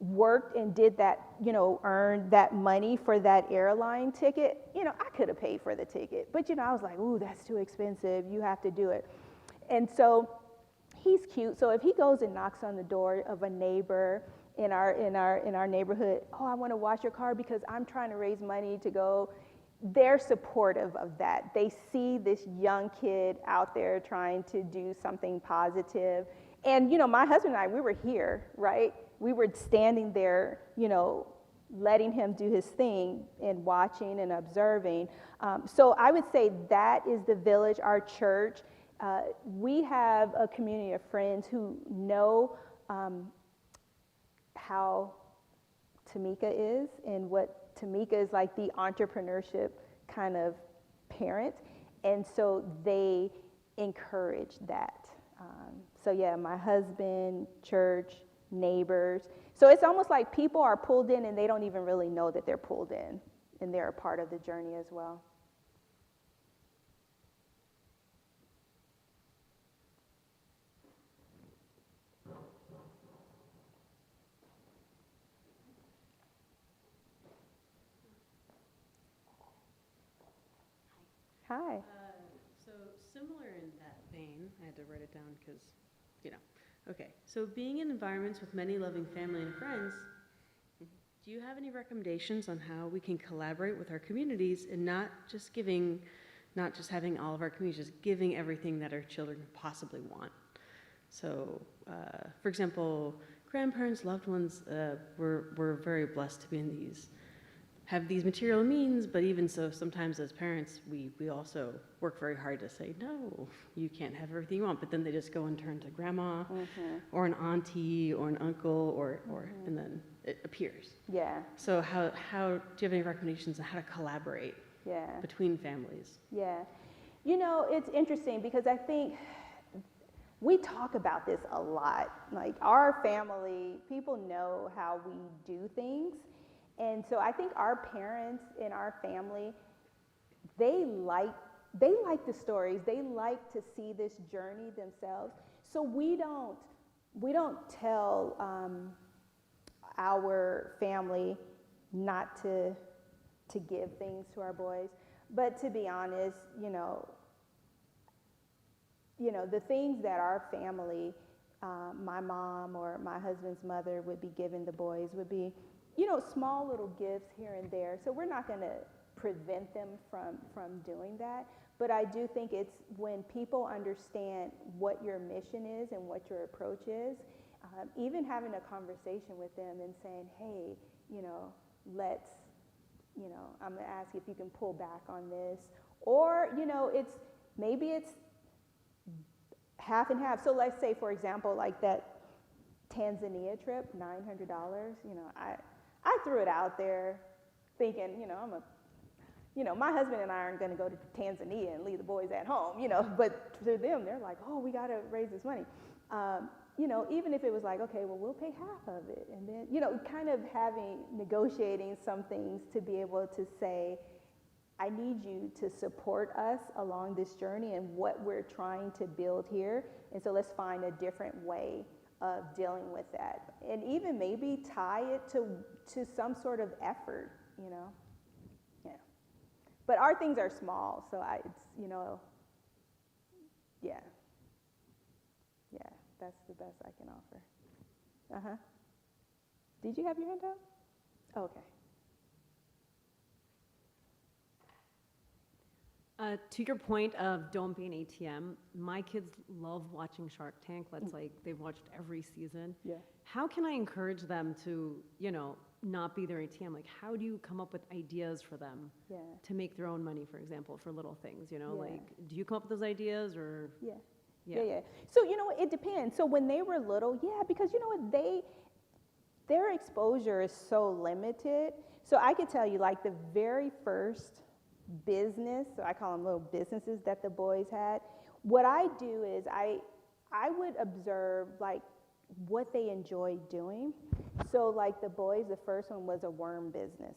worked and did that, earned that money for that airline ticket, I could have paid for the ticket. But, I was like, ooh, that's too expensive. You have to do it. And so he's cute. So if he goes and knocks on the door of a neighbor in our neighborhood, oh, I want to wash your car because I'm trying to raise money to go, they're supportive of that. They see this young kid out there trying to do something positive. And, my husband and I, we were here, right? We were standing there, letting him do his thing and watching and observing. So I would say that is the village, our church. We have a community of friends who know how Tameka is and what Tameka is like, the entrepreneurship kind of parent. And so they encourage that. So yeah, my husband, church, neighbors. So it's almost like people are pulled in and they don't even really know that they're pulled in, and they're a part of the journey as well. Hi.
So similar in that vein, I had to write it down because, okay. So being in environments with many loving family and friends, do you have any recommendations on how we can collaborate with our communities and not just having all of our communities, just giving everything that our children possibly want? So, for example, grandparents, loved ones, we're very blessed to be have these material means, but even so, sometimes as parents, we also work very hard to say, no, you can't have everything you want, but then they just go and turn to grandma or an auntie or an uncle and then it appears.
Yeah.
So how do you have any recommendations on how to collaborate between families?
Yeah. It's interesting because I think we talk about this a lot. Like our family, people know how we do things. And so I think our parents in our family, they like the stories. They like to see this journey themselves. So we don't tell our family not to give things to our boys. But to be honest, the things that our family, my mom or my husband's mother would be giving the boys would be, small little gifts here and there. So we're not going to prevent them from doing that. But I do think it's when people understand what your mission is and what your approach is, even having a conversation with them and saying, hey, let's, I'm going to ask if you can pull back on this. Or, maybe it's half and half. So let's say, for example, like that Tanzania trip, $900, I threw it out there thinking, my husband and I aren't going to go to Tanzania and leave the boys at home, but to them, they're like, oh, we got to raise this money. Even if it was like, okay, well, we'll pay half of it. And then, kind of negotiating some things to be able to say, I need you to support us along this journey and what we're trying to build here. And so let's find a different way of dealing with that, and even maybe tie it to some sort of effort, Yeah. But our things are small, so that's the best I can offer. Did you have your hand up? Oh, okay.
To your point of don't be an ATM, my kids love watching Shark Tank. That's like, they've watched every season.
Yeah.
How can I encourage them to, not be their ATM? Like, how do you come up with ideas for them to make their own money, for example, for little things, Like, do you come up with those ideas or?
Yeah. So, it depends. So when they were little, because their exposure is so limited. So I could tell you, like, the very first business, so I call them little businesses that the boys had, what I do is I would observe like what they enjoy doing. So like the boys, the first one was a worm business.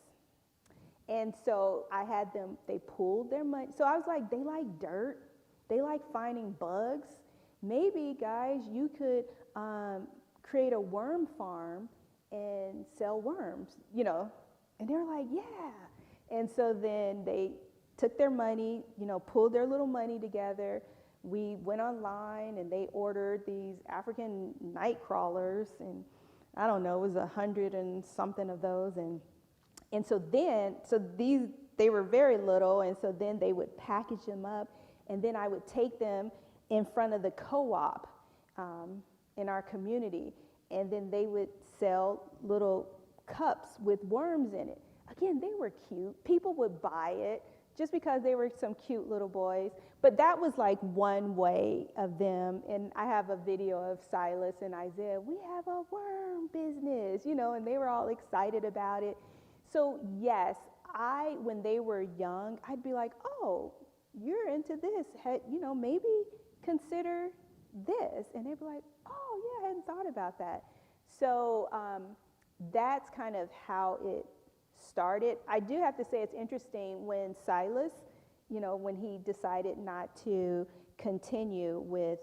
And so I had them, they pooled their money. So I was like, they like dirt. They like finding bugs. Maybe, guys, you could create a worm farm and sell worms, And they were like, yeah. And so then they took their money, pulled their little money together. We went online and they ordered these African night crawlers, and I don't know, it was 100 and something of those. And so they were very little, and so then they would package them up, and then I would take them in front of the co-op in our community, and then they would sell little cups with worms in it. Again, they were cute. People would buy it just because they were some cute little boys. But that was like one way of them. And I have a video of Silas and Isaiah. We have a worm business, and they were all excited about it. So yes, when they were young, I'd be like, oh, you're into this. Maybe consider this. And they'd be like, oh, yeah, I hadn't thought about that. So that's kind of how it started. I do have to say it's interesting when Silas, when he decided not to continue with,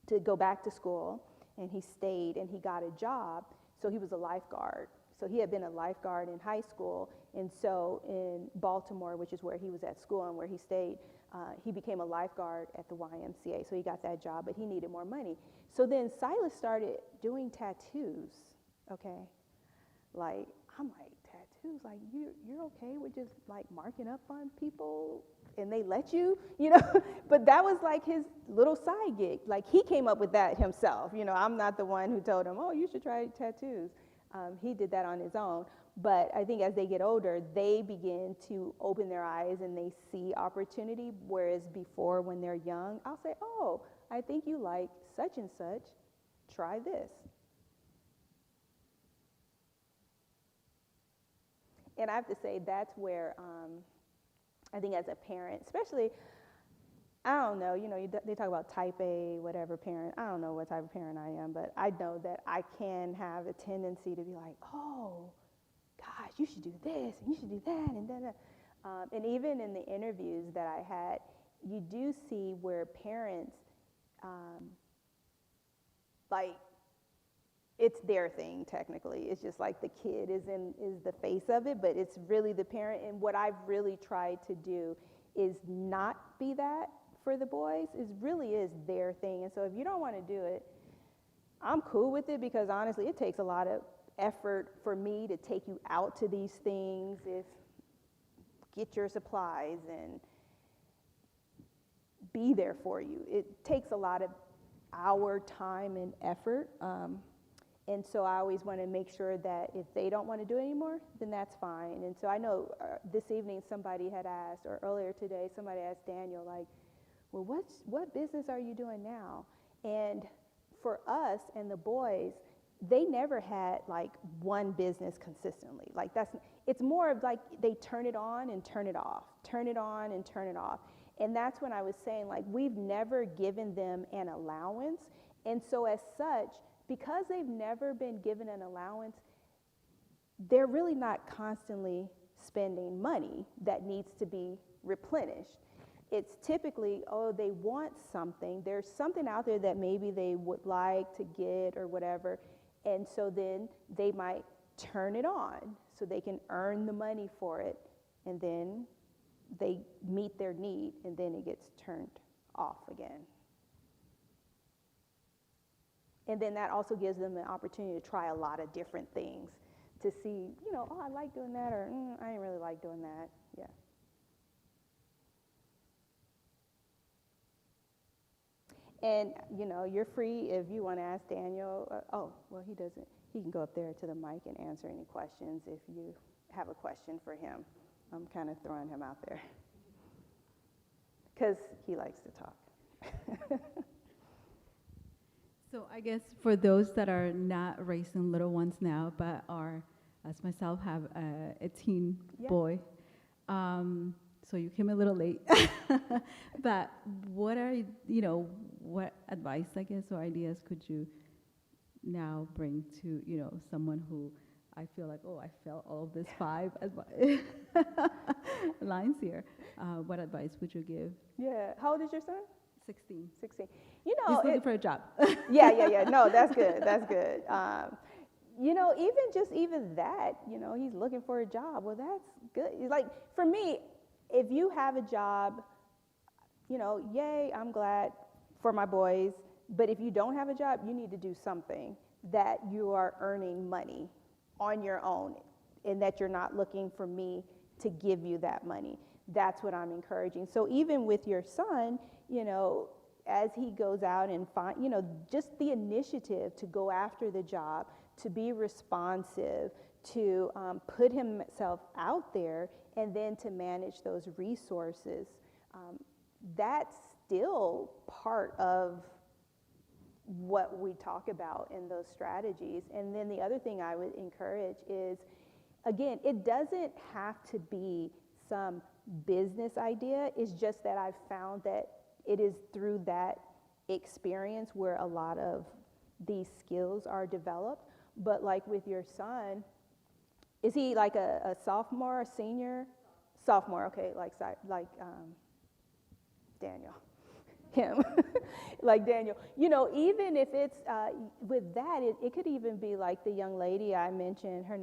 to go back to school, and he stayed and he got a job. So he was a lifeguard. So he had been a lifeguard in high school, and so in Baltimore, which is where he was at school and where he stayed, he became a lifeguard at the YMCA. So he got that job, but he needed more money. So then Silas started doing tattoos, okay? I'm like, tattoos? Like, you're okay with just like marking up on people and they let you, But that was like his little side gig. Like, he came up with that himself. I'm not the one who told him, oh, you should try tattoos. He did that on his own. But I think as they get older, they begin to open their eyes and they see opportunity. Whereas before, when they're young, I'll say, oh, I think you like such and such. Try this. And I have to say that's where I think as a parent, especially, I don't know, they talk about type A, whatever parent. I don't know what type of parent I am, but I know that I can have a tendency to be like, oh, gosh, you should do this, and you should do that, and then, and even in the interviews that I had, you do see where parents, it's their thing technically. It's just like the kid is the face of it, but it's really the parent. And what I've really tried to do is not be that for the boys. It really is their thing. And so if you don't want to do it, I'm cool with it, because honestly, it takes a lot of effort for me to take you out to these things, get your supplies and be there for you. It takes a lot of our time and effort. And so I always want to make sure that if they don't want to do it anymore, then that's fine. And so I know this evening somebody had asked, or earlier today, somebody asked Daniel, like, well, what business are you doing now? And for us and the boys, they never had like one business consistently. Like it's more of like they turn it on and turn it off, turn it on and turn it off. And that's when I was saying, like, we've never given them an allowance. And so as such, because they've never been given an allowance, they're really not constantly spending money that needs to be replenished. It's typically, oh, they want something. There's something out there that maybe they would like to get or whatever. And so then they might turn it on so they can earn the money for it. And then they meet their need, and then it gets turned off again. And then that also gives them an opportunity to try a lot of different things to see, oh, I like doing that, or I didn't really like doing that. Yeah. And, you're free if you want to ask Daniel. He doesn't. He can go up there to the mic and answer any questions if you have a question for him. I'm kind of throwing him out there because he likes to talk.
So I guess for those that are not raising little ones now, but are, as myself, have a teen boy, so you came a little late. But what what advice, I guess, or ideas could you now bring to, someone who I feel like, I felt all of this 5 lines here. What advice would you give?
Yeah. How old is your son?
16.
16.
He's looking for a job.
Yeah. No, that's good. That's good. even that, he's looking for a job. Well, that's good. Like, for me, if you have a job, yay, I'm glad for my boys. But if you don't have a job, you need to do something that you are earning money on your own and that you're not looking for me to give you that money. That's what I'm encouraging. So even with your son, as he goes out and just the initiative to go after the job, to be responsive, to put himself out there, and then to manage those resources, that's still part of what we talk about in those strategies. And then the other thing I would encourage is, again, it doesn't have to be some business idea. It's just that I've found that it is through that experience where a lot of these skills are developed. But like with your son, is he like a sophomore, a senior? Sophomore, okay, like Daniel. Him, like Daniel. Even if it's with that, it could even be like the young lady I mentioned, her,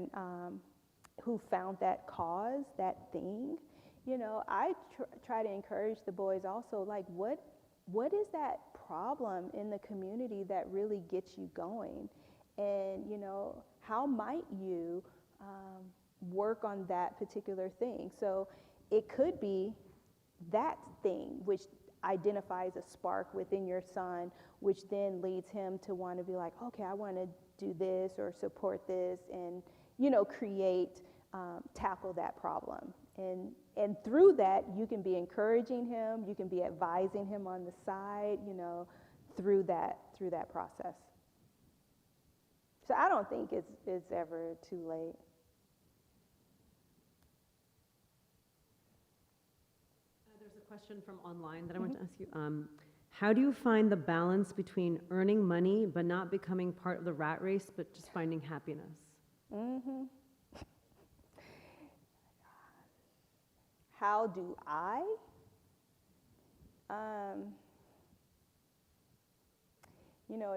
who found that cause, that thing. I try to encourage the boys also, like, what is that problem in the community that really gets you going? And, how might you work on that particular thing? So it could be that thing, which identifies a spark within your son, which then leads him to want to be like, okay, I want to do this or support this, and tackle that problem. And through that, you can be encouraging him, you can be advising him on the side, through that process. So I don't think it's ever too late.
There's a question from online that I want to ask you. How do you find the balance between earning money but not becoming part of the rat race, but just finding happiness?
Mm-hmm. How do I?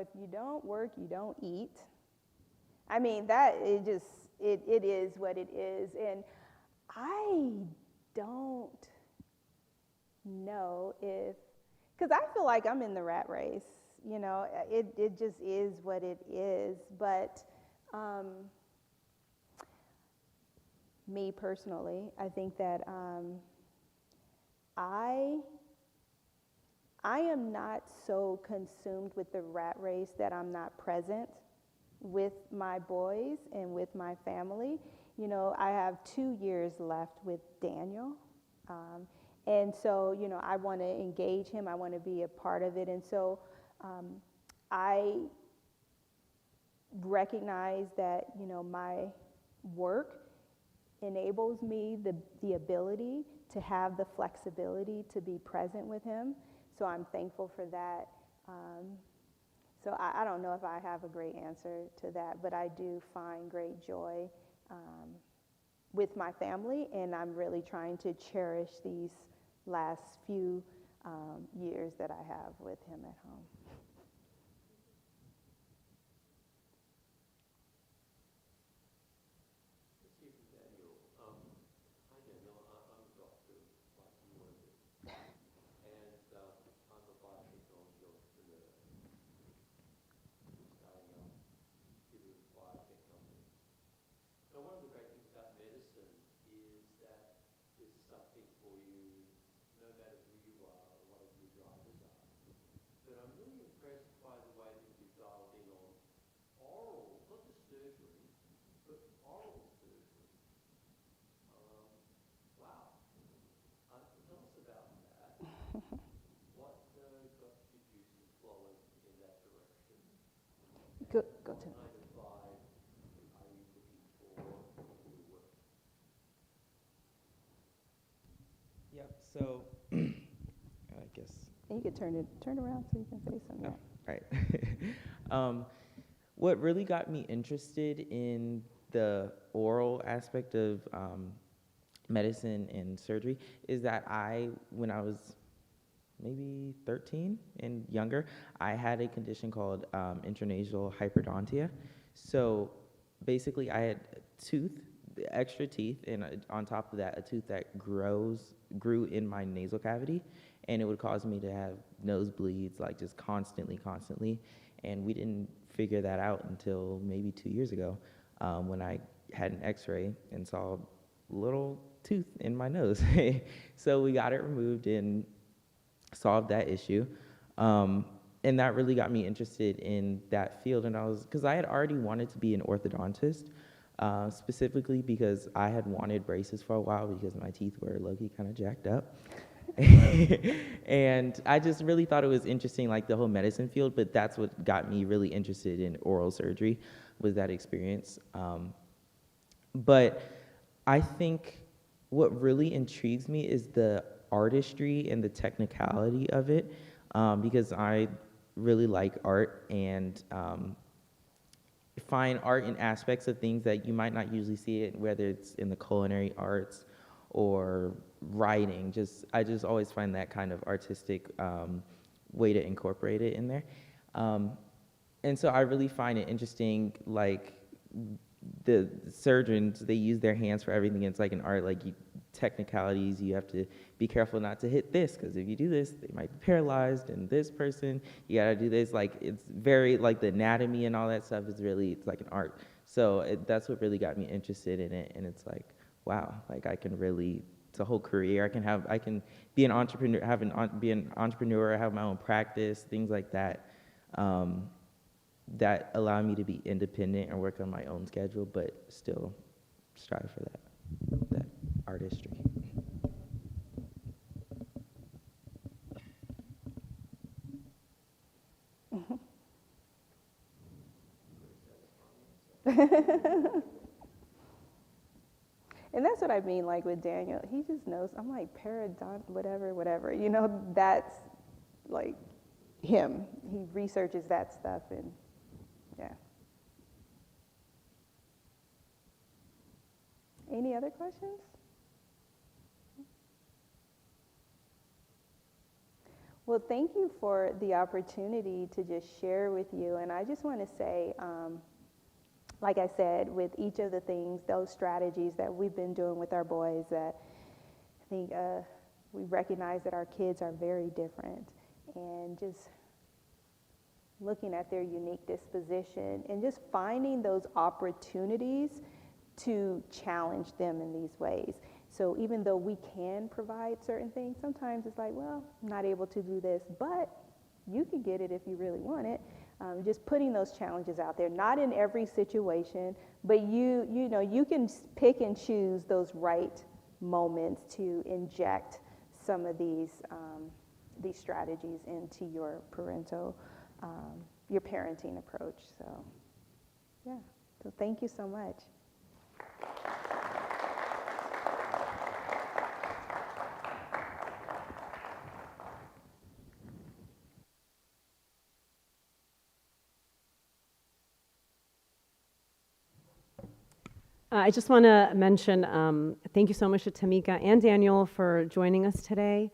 If you don't work, you don't eat. I mean, it is what it is. And I don't know because I feel like I'm in the rat race. It just is what it is. But me personally, I think that I am not so consumed with the rat race that I'm not present with my boys and with my family. I have 2 years left with Daniel. And so, I want to engage him. I want to be a part of it. And so I recognize that, my work enables me the ability to have the flexibility to be present with him. So I'm thankful for that. So I don't know if I have a great answer to that, but I do find great joy with my family, and I'm really trying to cherish these last few years that I have with him at home. Go to.
Yep. So, I guess.
And you could turn around so you can say something.
Oh, right. What really got me interested in the oral aspect of medicine and surgery is that when I was maybe 13 and younger, I had a condition called intranasal hyperdontia. So basically I had extra teeth, and on top of that, a tooth that grew in my nasal cavity, and it would cause me to have nosebleeds, like just constantly. And we didn't figure that out until maybe 2 years ago, when I had an X-ray and saw a little tooth in my nose. So we got it removed and solved that issue. And that really got me interested in that field. And because I had already wanted to be an orthodontist, specifically because I had wanted braces for a while because my teeth were low-key kind of jacked up. And I just really thought it was interesting, like the whole medicine field, but that's what got me really interested in oral surgery, was that experience. But I think what really intrigues me is the artistry and the technicality of it, because I really like art and find art in aspects of things that you might not usually see it, whether it's in the culinary arts or writing. I just always find that kind of artistic way to incorporate it in there. And so I really find it interesting, like the surgeons, they use their hands for everything. It's like an art, like technicalities, you have to be careful not to hit this, because if you do this, they might be paralyzed, and this person, you gotta do this. Like, it's very, like the anatomy and all that stuff is really, it's like an art. So that's what really got me interested in it, and it's like, wow, like I can really, it's a whole career. I can be an entrepreneur, be an entrepreneur, have my own practice, things like that, that allow me to be independent and work on my own schedule, but still strive for that artistry.
And that's what I mean, like with Daniel, he just knows. I'm like, parodont, whatever, you know, that's like him. He researches that stuff, and yeah. Any other questions? Well, thank you for the opportunity to just share with you. And I just want to say, like I said, with each of the things, those strategies that we've been doing with our boys, that I think we recognize that our kids are very different, and just looking at their unique disposition and just finding those opportunities to challenge them in these ways. So even though we can provide certain things, sometimes it's like, well, I'm not able to do this, but you can get it if you really want it. Just putting those challenges out there, not in every situation, but you know, you can pick and choose those right moments to inject some of these strategies into your your parenting approach. So, yeah. So thank you so much.
I just want to mention thank you so much to Tameka and Daniel for joining us today.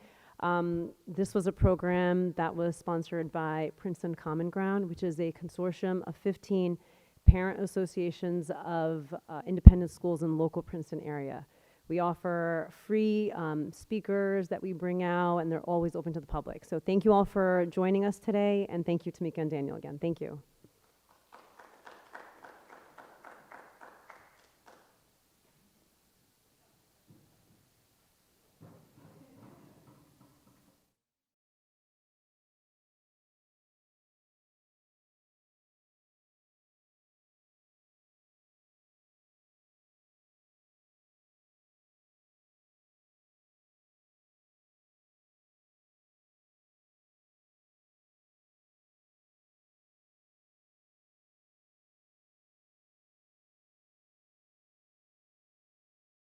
This was a program that was sponsored by Princeton Common Ground, which is a consortium of 15 parent associations of independent schools in local Princeton area. We offer free speakers that we bring out, and they're always open to the public. So thank you all for joining us today, and thank you, Tameka and Daniel, again. Thank you.